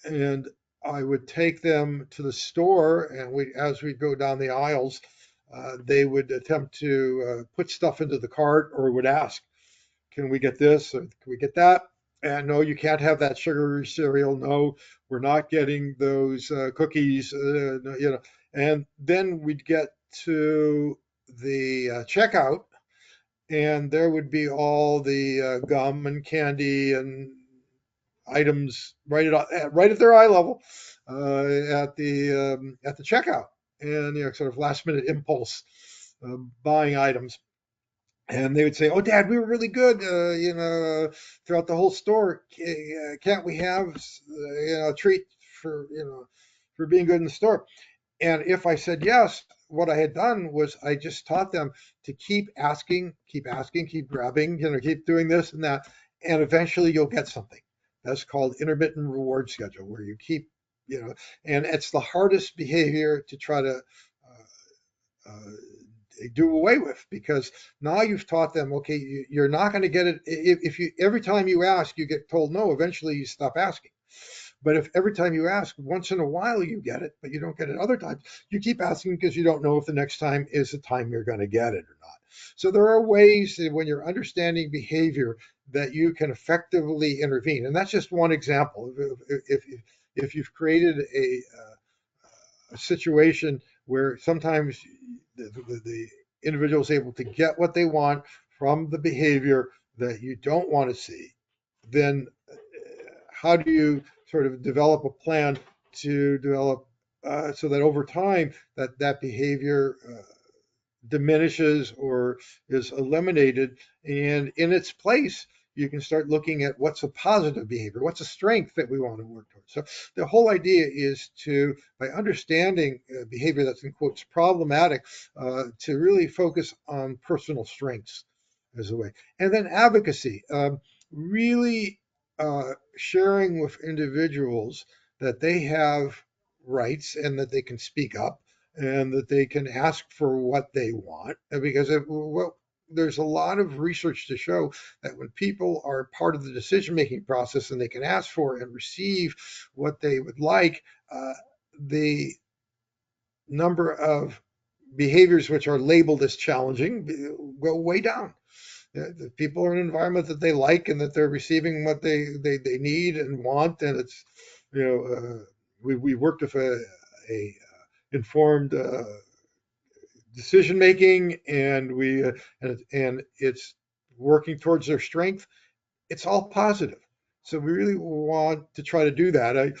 Speaker 2: and I would take them to the store, and as we go down the aisles, they would attempt to put stuff into the cart or would ask, "Can we get this? Or can we get that?" And no, you can't have that sugary cereal. No, we're not getting those cookies. No, And then we'd get to the checkout, and there would be all the gum and candy and items right at their eye level at the checkout, and sort of last minute impulse buying items. And they would say, "Oh, Dad, we were really good, throughout the whole store. Can't we have, a treat for for being good in the store?" And if I said yes, what I had done was I just taught them to keep asking, keep grabbing, keep doing this and that, and eventually you'll get something. That's called intermittent reward schedule, where you keep, and it's the hardest behavior to try to uh, do away with, because now you've taught them, okay, you're not going to get it. If you, every time you ask, you get told no, eventually you stop asking. But if every time you ask, once in a while you get it, but you don't get it other times, you keep asking because you don't know if the next time is the time you're going to get it or not. So there are ways that when you're understanding behavior that you can effectively intervene. And that's just one example. If you've created a situation where sometimes the individual is able to get what they want from the behavior that you don't want to see, then how do you sort of develop a plan to develop so that over time that behavior diminishes or is eliminated, and in its place you can start looking at what's a positive behavior, what's a strength that we want to work towards. So the whole idea is to, by understanding behavior that's in quotes problematic, to really focus on personal strengths as a way. And then advocacy, really sharing with individuals that they have rights and that they can speak up and that they can ask for what they want. Because well, there's a lot of research to show that when people are part of the decision-making process and they can ask for and receive what they would like, the number of behaviors which are labeled as challenging go way down. The people are in an environment that they like and that they're receiving what they need and want. And it's, we worked with a informed decision making, and and it's working towards their strength. It's all positive. So we really want to try to do that.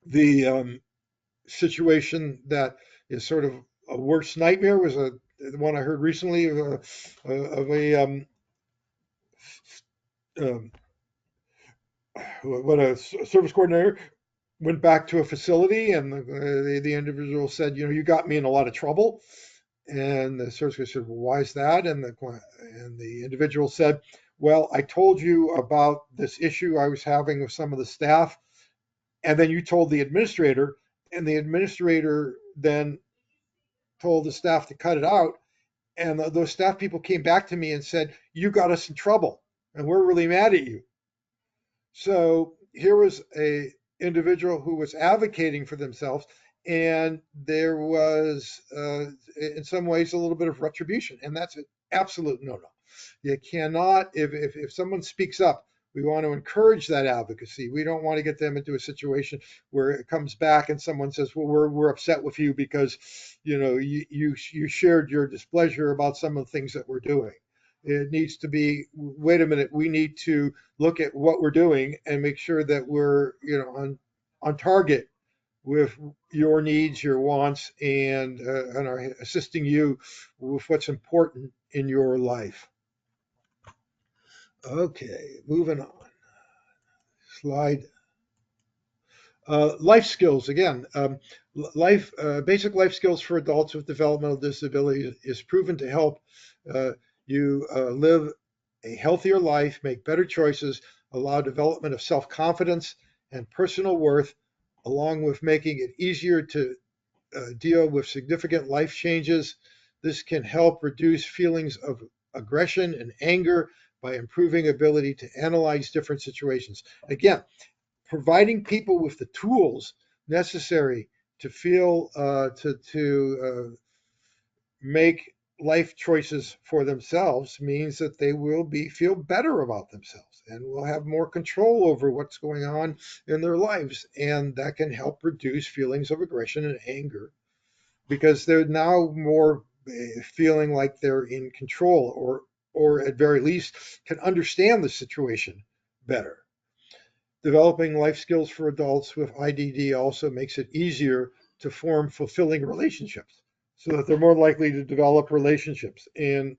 Speaker 2: The situation that is sort of a worst nightmare was the one I heard recently of a um, what a service coordinator went back to a facility, and the individual said, you got me in a lot of trouble. And the service coordinator said, well, why is that? And the individual said, well, I told you about this issue I was having with some of the staff, and then you told the administrator, and the administrator then told the staff to cut it out. And those staff people came back to me and said, you got us in trouble, and we're really mad at you. So here was a individual who was advocating for themselves, and there was, in some ways, a little bit of retribution, and that's an absolute no-no. You cannot, if someone speaks up, we want to encourage that advocacy. We don't want to get them into a situation where it comes back and someone says, well, we're upset with you because, you shared your displeasure about some of the things that we're doing. It needs to be, wait a minute, we need to look at what we're doing and make sure that we're, on target with your needs, your wants, and are assisting you with what's important in your life. Okay, moving on. Slide. Life skills, again, basic life skills for adults with developmental disabilities is proven to help you live a healthier life, make better choices, allow development of self-confidence and personal worth, along with making it easier to deal with significant life changes. This can help reduce feelings of aggression and anger by improving ability to analyze different situations. Again, providing people with the tools necessary to feel to make life choices for themselves means that they will feel better about themselves and will have more control over what's going on in their lives, and that can help reduce feelings of aggression and anger because they're now more feeling like they're in control, or at very least can understand the situation better. Developing life skills for adults with IDD also makes it easier to form fulfilling relationships so that they're more likely to develop relationships. And,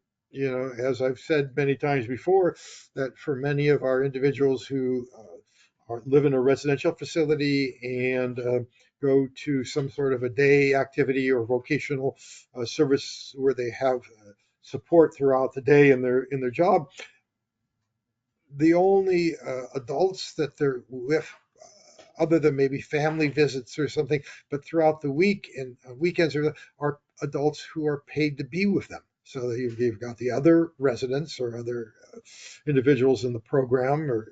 Speaker 2: as I've said many times before, that for many of our individuals who live in a residential facility and go to some sort of a day activity or vocational service where they have support throughout the day in their job, the only adults that they're with other than maybe family visits or something, but throughout the week and weekends are adults who are paid to be with them. So you've got the other residents or other individuals in the program, or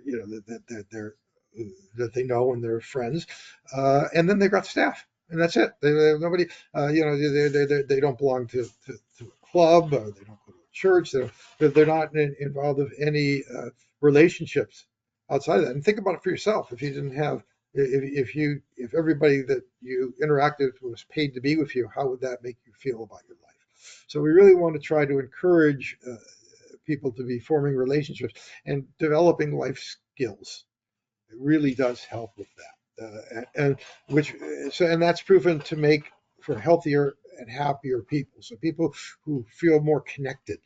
Speaker 2: that they know and they're friends, and then they've got staff, and that's it. Nobody, they don't belong to a club, or they don't go to a church. They're not involved with any relationships outside of that. And think about it for yourself. If you didn't have, if everybody that you interacted with was paid to be with you, how would that make you feel about your life? So we really want to try to encourage people to be forming relationships and developing life skills. It really does help with that, and that's proven to make for healthier and happier people. So people who feel more connected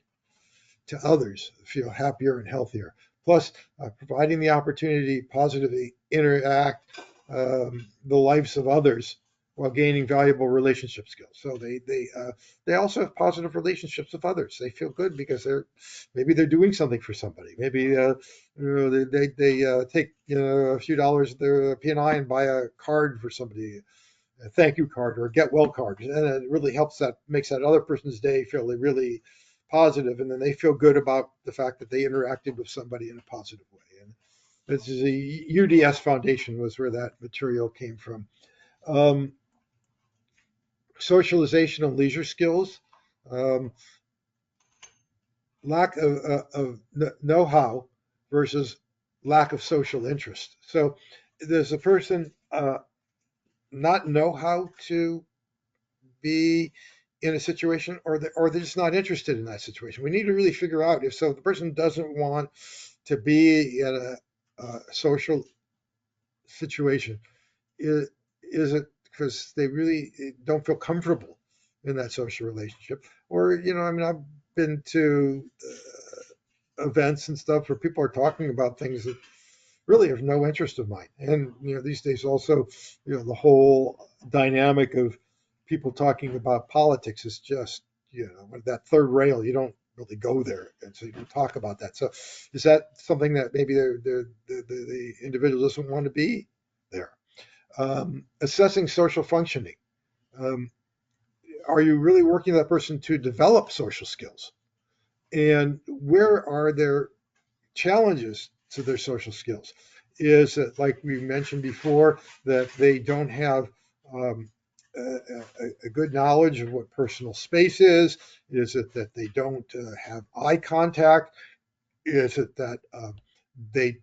Speaker 2: to others feel happier and healthier. Plus, providing the opportunity to positively interact the lives of others while gaining valuable relationship skills. So they also have positive relationships with others. They feel good because maybe they're doing something for somebody. Maybe they take a few dollars of their P&I and buy a card for somebody, a thank you card or a get well card, and it really makes that other person's day feel really positive, and then they feel good about the fact that they interacted with somebody in a positive way. And this is a UDS Foundation was where that material came from. Socialization and leisure skills, lack of know-how versus lack of social interest. So does a person not know how to be in a situation, or they're just not interested in that situation? We need to really figure out if the person doesn't want to be in a social situation. Is it because they really don't feel comfortable in that social relationship? Or, I've been to events and stuff where people are talking about things that really have no interest of mine. And, these days also, the whole dynamic of people talking about politics is just, that third rail. You don't really go there, and so you don't talk about that. So is that something that maybe the individual doesn't want to be there? Assessing social functioning. Are you really working with that person to develop social skills? And where are there challenges to their social skills? Is it, like we mentioned before, that they don't have a good knowledge of what personal space is? Is it that they don't have eye contact? Is it that they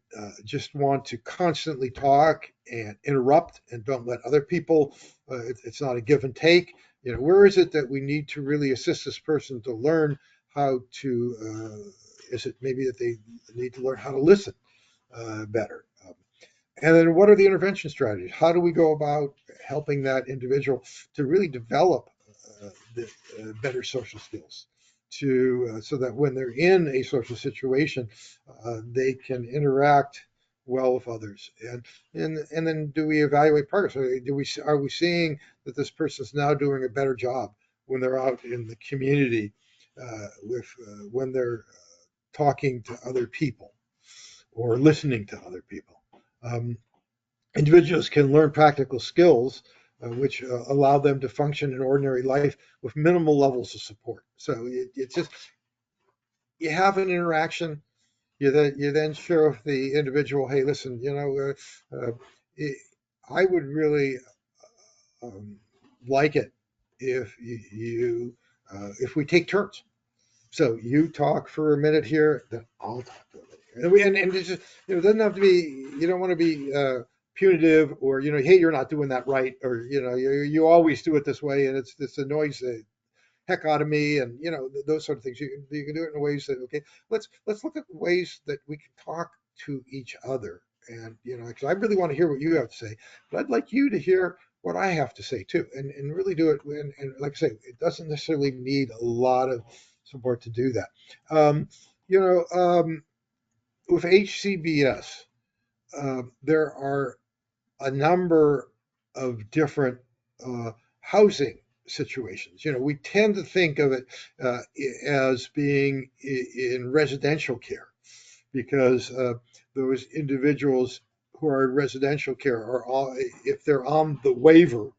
Speaker 2: just want to constantly talk and interrupt and don't let other people? It's not a give and take. Where is it that we need to really assist this person to learn how to? Is it maybe that they need to learn how to listen better? And then what are the intervention strategies? How do we go about helping that individual to really develop better social skills, so that when they're in a social situation, they can interact well with others? And then do we evaluate progress? Are we seeing that this person's now doing a better job when they're out in the community, when they're talking to other people or listening to other people? Individuals can learn practical skills which allow them to function in ordinary life with minimal levels of support. So it's just, you have an interaction, you then share with the individual, hey, listen, I would really like it if if we take turns. So you talk for a minute here, then I'll talk for a minute here. And it's just, it doesn't have to be, you don't want to be punitive, or, hey, you're not doing that right, or, you always do it this way, and this annoys the heck out of me, and, those sort of things. You can do it in ways that, okay, let's look at ways that we can talk to each other. And, because I really want to hear what you have to say, but I'd like you to hear what I have to say too, and really do it. And like I say, it doesn't necessarily need a lot of support to do that. With HCBS, there are a number of different housing situations. We tend to think of it as being in residential care, because those individuals who are in residential care are all, if they're on the waiver,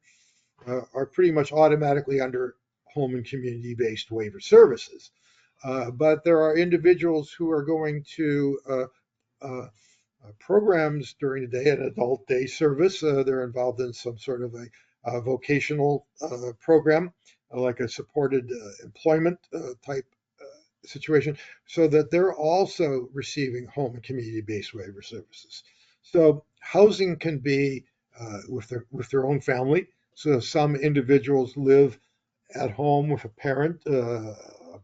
Speaker 2: are pretty much automatically under home and community-based waiver services. But there are individuals who are going to programs during the day, an adult day service. They're involved in some sort of a vocational program, like a supported employment type situation, so that they're also receiving home and community-based waiver services. So housing can be with their own family. So some individuals live at home with a parent, a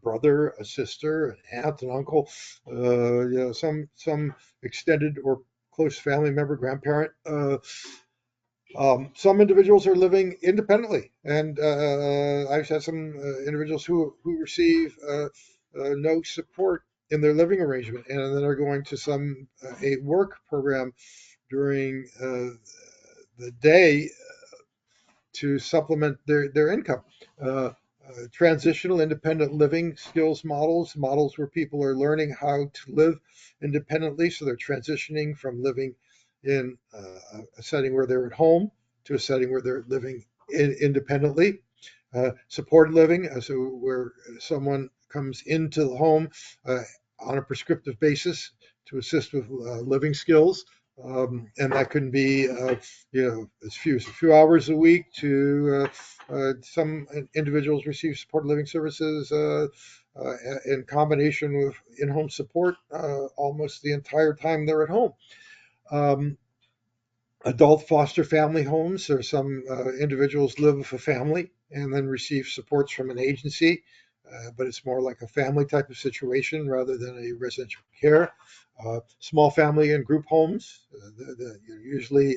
Speaker 2: brother, a sister, an aunt, an uncle, some extended or close family member, grandparent. Some individuals are living independently, and I've had some individuals who receive no support in their living arrangement, and then are going to a work program during the day to supplement their income. Transitional independent living skills models where people are learning how to live independently. So they're transitioning from living in a setting where they're at home to a setting where they're living independently. Supported living, so where someone comes into the home on a prescriptive basis to assist with living skills. And that can be, as few as a few hours a week to some individuals receive supported living services in combination with in-home support almost the entire time they're at home. Adult foster family homes, or some individuals live with a family and then receive supports from an agency, but it's more like a family type of situation rather than a residential care. Small family and group homes, usually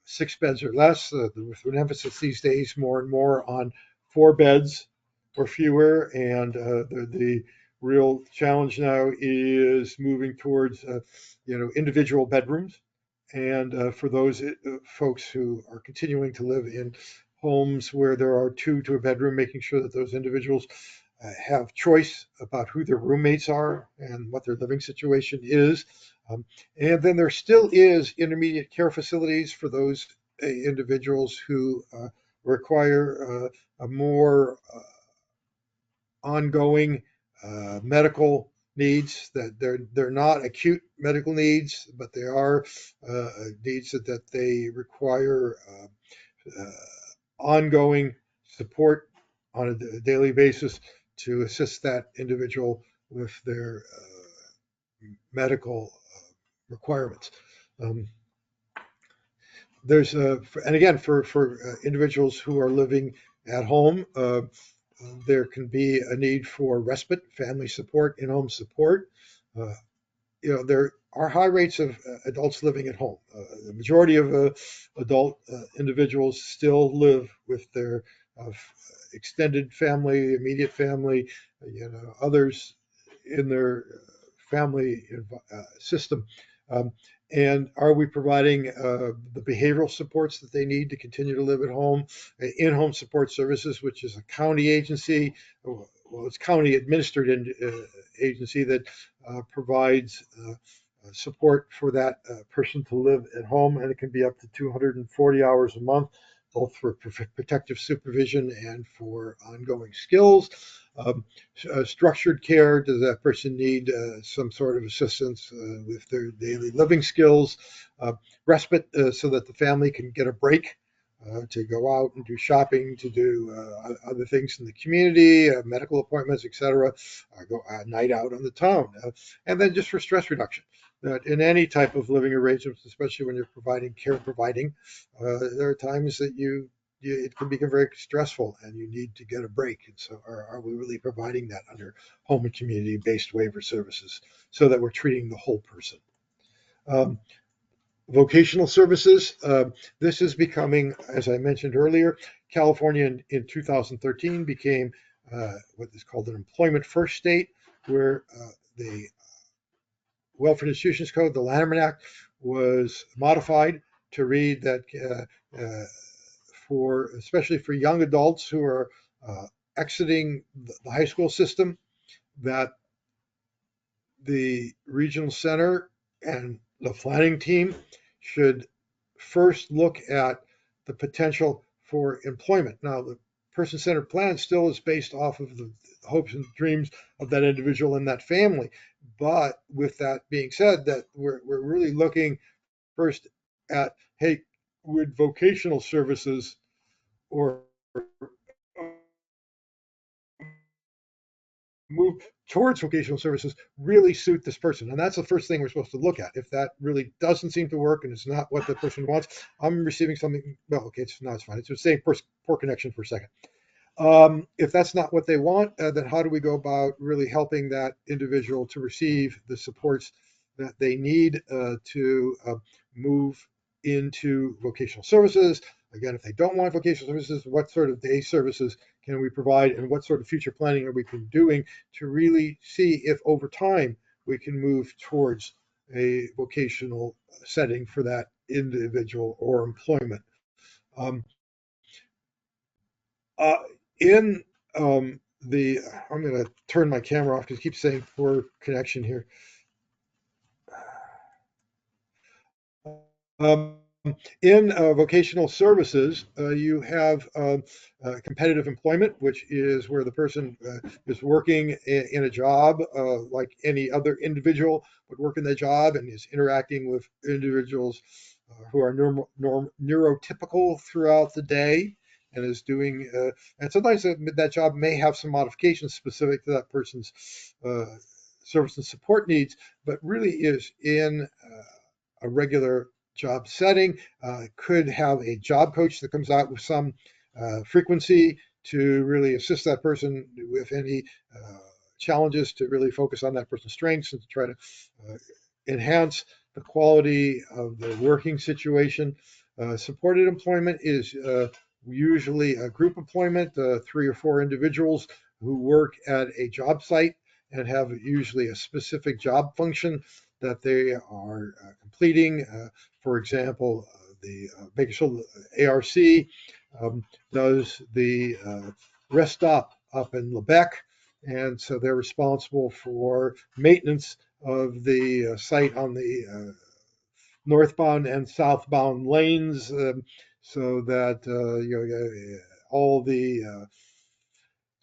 Speaker 2: 6 beds or less, with an emphasis these days more and more on 4 beds or fewer. And the real challenge now is moving towards individual bedrooms. And for those folks who are continuing to live in homes where there are two to a bedroom, making sure that those individuals have choice about who their roommates are and what their living situation is. And then there still is intermediate care facilities for those individuals who require a more ongoing medical needs. That they're not acute medical needs, but they are needs that they require ongoing support on a daily basis to assist that individual with their medical requirements. There's and again, for individuals who are living at home, there can be a need for respite, family support, in-home support. There are high rates of adults living at home. The majority of adult individuals still live with their extended family, immediate family, others in their family system. And are we providing the behavioral supports that they need to continue to live at home? In-home support services, which is a county agency, well, it's county administered agency that provides support for that person to live at home, and it can be up to 240 hours a month, both for protective supervision and for ongoing skills. Structured care, does that person need some sort of assistance with their daily living skills? Respite, so that the family can get a break to go out and do shopping, to do other things in the community, medical appointments, etc. Go a night out on the town. And then just for stress reduction. That in any type of living arrangements, especially when you're providing care, there are times that it can become very stressful and you need to get a break. And so are we really providing that under home and community-based waiver services so that we're treating the whole person? Vocational services, this is becoming, as I mentioned earlier, California in 2013 became what is called an employment first state, where the Welfare Institutions Code, the Lanterman Act, was modified to read that especially for young adults who are exiting the high school system, that the regional center and the planning team should first look at the potential for employment. Now, the person-centered plan still is based off of the hopes and dreams of that individual and that family. But with that being said, that we're really looking first at, hey, would vocational services or move towards vocational services really suit this person? And that's the first thing we're supposed to look at. If that really doesn't seem to work and it's not what the person wants, I'm receiving something, well, okay, it's fine. It's the same poor connection for a second. If that's not what they want, then how do we go about really helping that individual to receive the supports that they need to move into vocational services? Again, if they don't want vocational services, what sort of day services can we provide, and what sort of future planning are we doing to really see if over time we can move towards a vocational setting for that individual or employment? Um, uh, in the, I'm going to turn my camera off because it keeps saying poor connection here. Um, in vocational services, you have competitive employment, which is where the person is working in a job like any other individual would work in the job, and is interacting with individuals who are neurotypical throughout the day, and is doing, and sometimes that job may have some modifications specific to that person's service and support needs, but really is in a regular job setting. Could have a job coach that comes out with some frequency to really assist that person with any challenges, to really focus on that person's strengths and to try to enhance the quality of the working situation. Supported employment is usually a group employment, 3 or 4 individuals who work at a job site and have usually a specific job function that they are completing. For example, the Bakersfield ARC does the rest stop up in Lebec, and so they're responsible for maintenance of the site on the northbound and southbound lanes, so that all the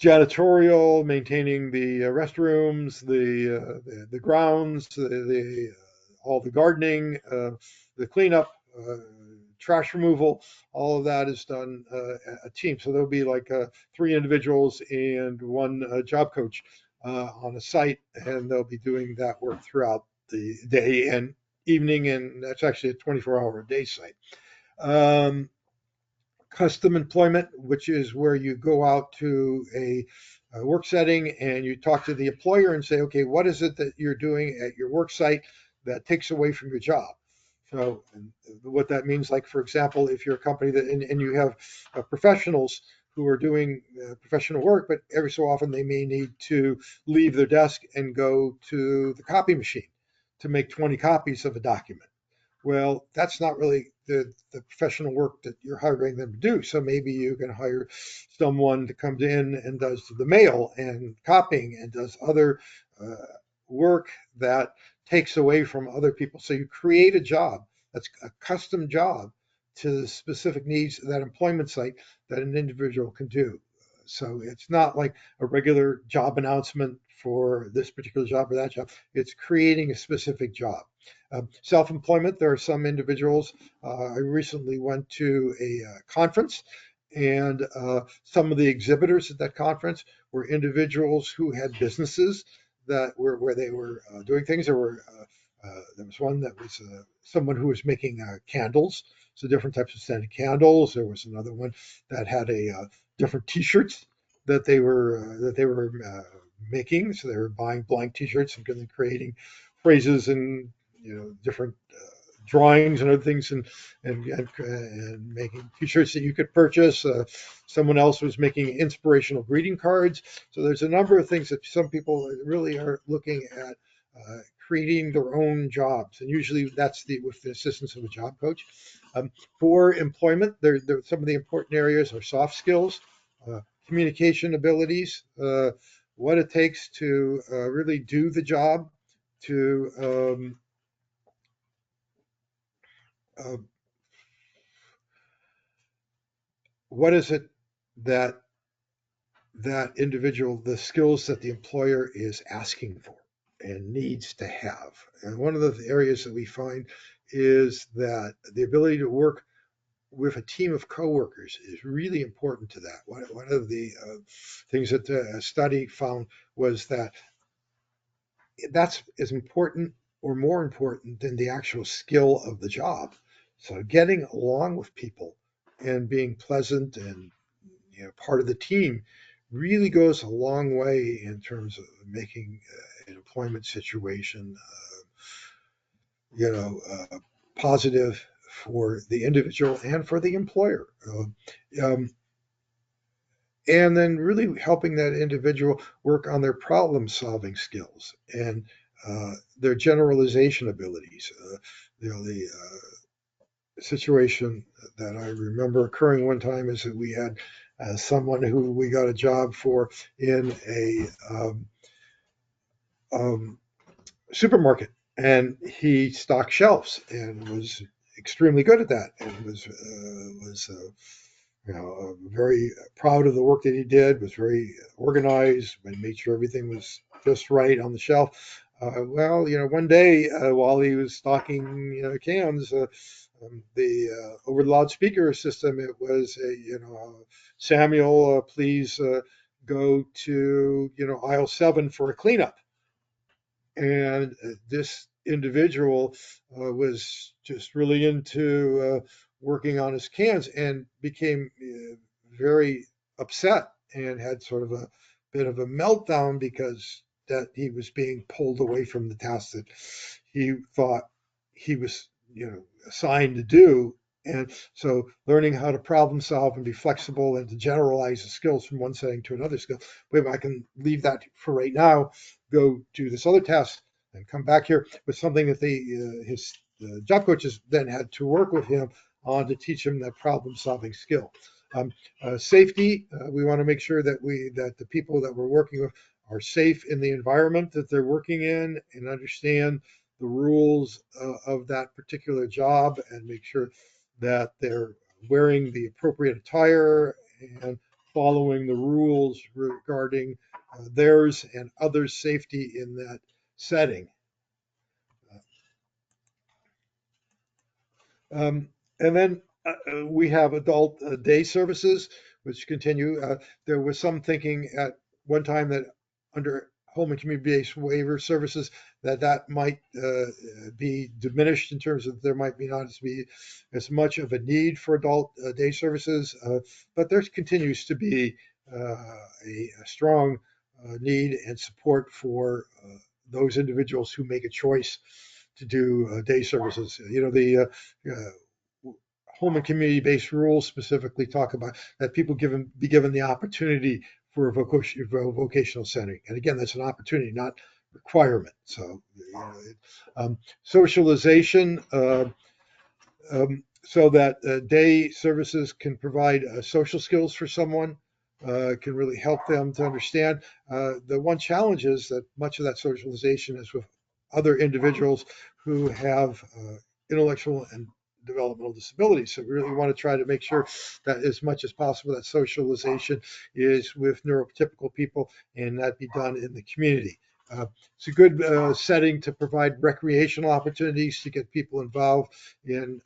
Speaker 2: janitorial, maintaining the restrooms, the grounds, the all the gardening, the cleanup, trash removal, all of that is done a team. So there'll be like 3 individuals and 1 job coach on a site, and they'll be doing that work throughout the day and evening, and that's actually a 24-hour-a-day site. Custom employment, which is where you go out to a work setting and you talk to the employer and say, okay, what is it that you're doing at your work site that takes away from your job? So what that means, like, for example, if you're a company that, and you have professionals who are doing professional work, but every so often they may need to leave their desk and go to the copy machine to make 20 copies of a document. Well, that's not really the professional work that you're hiring them to do. So maybe you can hire someone to come in and does the mail and copying and does other uh, work that takes away from other people. So you create a job that's a custom job to the specific needs of that employment site that an individual can do. So it's not like a regular job announcement for this particular job or that job. It's creating a specific job. Self-employment, there are some individuals. I recently went to a conference, and some of the exhibitors at that conference were individuals who had businesses that were where they were doing things. There was one that was someone who was making candles, so different types of scented candles. There was another one that had a different T-shirts that they were making. So they were buying blank T-shirts and then creating phrases and different drawings and other things, and making T-shirts that you could purchase. Someone else was making inspirational greeting cards. So there's a number of things that some people really are looking at creating their own jobs, and usually that's with the assistance of a job coach. For employment, some of the important areas are soft skills, uh, communication abilities, what it takes to really do the job, to uh, what is it that that individual, the skills that the employer is asking for and needs to have. And one of the areas that we find is that the ability to work with a team of coworkers is really important to that. One of the things that the study found was that that's as important or more important than the actual skill of the job. So getting along with people and being pleasant and part of the team really goes a long way in terms of making an employment situation, positive for the individual and for the employer. Um, and then really helping that individual work on their problem solving skills and their generalization abilities. The situation that I remember occurring one time is that we had someone who we got a job for in a um, supermarket, and he stocked shelves and was extremely good at that, and was very proud of the work that he did. Was very organized and made sure everything was just right on the shelf. One day while he was stocking cans, the over the loudspeaker system, it was Samuel, please go to aisle 7 for a cleanup. And this individual was just really into working on his cans and became very upset and had sort of a bit of a meltdown because that he was being pulled away from the task that he thought he was assigned to do. And so learning how to problem solve and be flexible and to generalize the skills from one setting to another skill. Wait, I can leave that for right now, go do this other task, and come back here with something that his job coaches then had to work with him on to teach him that problem solving skill. Safety, we want to make sure that the people that we're working with are safe in the environment that they're working in and understand the rules of that particular job and make sure that they're wearing the appropriate attire and following the rules regarding theirs and others' safety in that setting. And then we have adult day services, which continue. There was some thinking at one time that under home and community-based waiver services that might be diminished in terms of there might be not as much of a need for adult day services, but there continues to be a strong need and support for those individuals who make a choice to do day services. The home and community-based rules specifically talk about that people be given the opportunity for a vocational setting. And again, that's an opportunity, not requirement. So, socialization, so that day services can provide social skills for someone, can really help them to understand. The one challenge is that much of that socialization is with other individuals who have intellectual and developmental disabilities. So we really want to try to make sure that as much as possible that socialization is with neurotypical people and that be done in the community. It's a good setting to provide recreational opportunities to get people involved in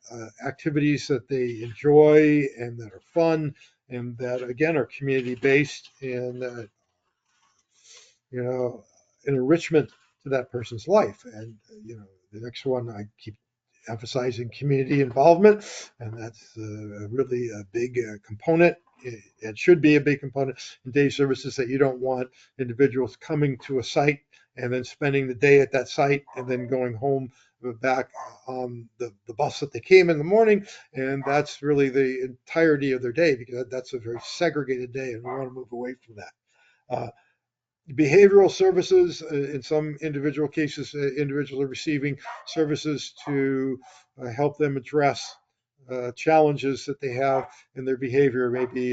Speaker 2: activities that they enjoy and that are fun and that again are community based and an enrichment to that person's life. And the next one I keep emphasizing community involvement, and that's really a big component. It should be a big component in day services that you don't want individuals coming to a site and then spending the day at that site and then going home back on the bus that they came in the morning. And that's really the entirety of their day because that's a very segregated day and we want to move away from that. Behavioral services, in some individual cases, individuals are receiving services to help them address challenges that they have in their behavior. Maybe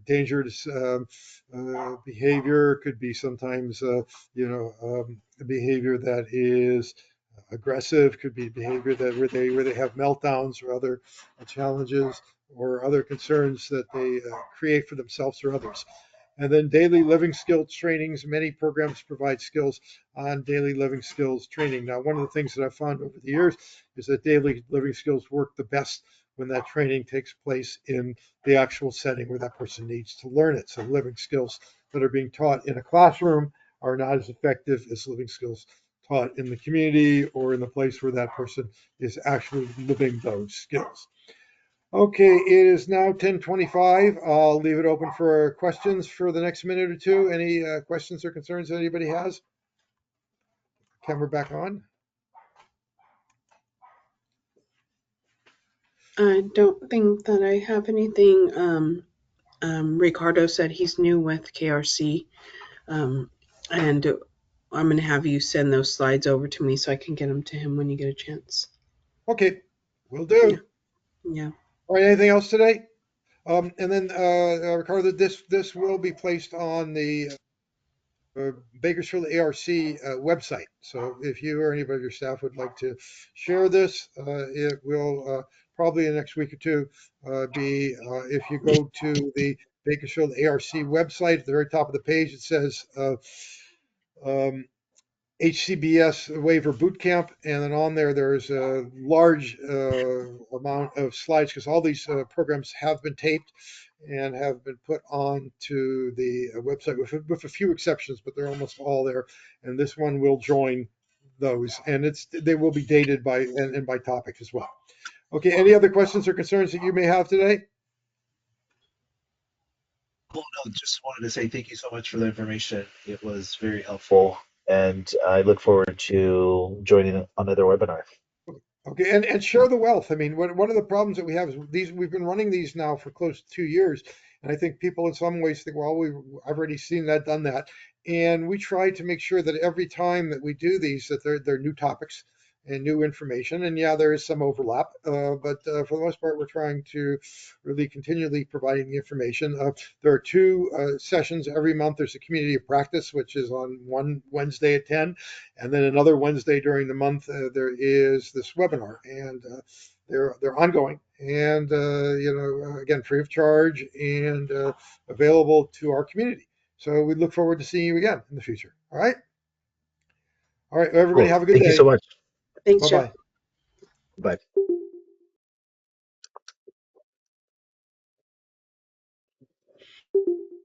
Speaker 2: dangerous behavior could be sometimes, a behavior that is aggressive, could be behavior that where they have meltdowns or other challenges or other concerns that they create for themselves or others. And then daily living skills trainings. Many programs provide skills on daily living skills training. Now, one of the things that I've found over the years is that daily living skills work the best when that training takes place in the actual setting where that person needs to learn it. So living skills that are being taught in a classroom are not as effective as living skills taught in the community or in the place where that person is actually living those skills. Okay, it is now 10:25. I'll leave it open for questions for the next minute or two. Any questions or concerns that anybody has? Camera back on.
Speaker 3: I don't think that I have anything. Ricardo said he's new with KRC, and I'm going to have you send those slides over to me so I can get them to him when you get a chance.
Speaker 2: Okay, will
Speaker 3: Yeah.
Speaker 2: do.
Speaker 3: Yeah.
Speaker 2: All right, anything else today? And then, Ricardo, this will be placed on the Bakersfield ARC website. So if you or anybody of your staff would like to share this, it will probably in the next week or two be, if you go to the Bakersfield ARC website, at the very top of the page, it says um, HCBS waiver boot camp, and then on there's a large amount of slides because all these programs have been taped and have been put on to the website with a few exceptions, but they're almost all there. And this one will join those, and they will be dated by and by topic as well. Okay, any other questions or concerns that you may have today?
Speaker 4: Well, no, just wanted to say thank you so much for the information. It was very helpful, and I look forward to joining another webinar.
Speaker 2: Okay, and share the wealth. I mean, one of the problems that we have is these we've been running these now for close to 2 years, and I think people in some ways think, well, I've already seen that, done that, and we try to make sure that every time that we do these, that they're new topics and new information. And yeah, there is some overlap, but for the most part, we're trying to really continually providing the information. There are two sessions every month. There's a community of practice, which is on one Wednesday at 10. And then another Wednesday during the month, there is this webinar, and they're ongoing, and again, free of charge and available to our community. So we look forward to seeing you again in the future. All right, everybody,
Speaker 4: Cool.
Speaker 2: have a good
Speaker 4: Thank you
Speaker 2: day.
Speaker 4: so much.
Speaker 3: Thanks,
Speaker 2: Bye
Speaker 3: Jeff.
Speaker 2: bye.
Speaker 4: Bye.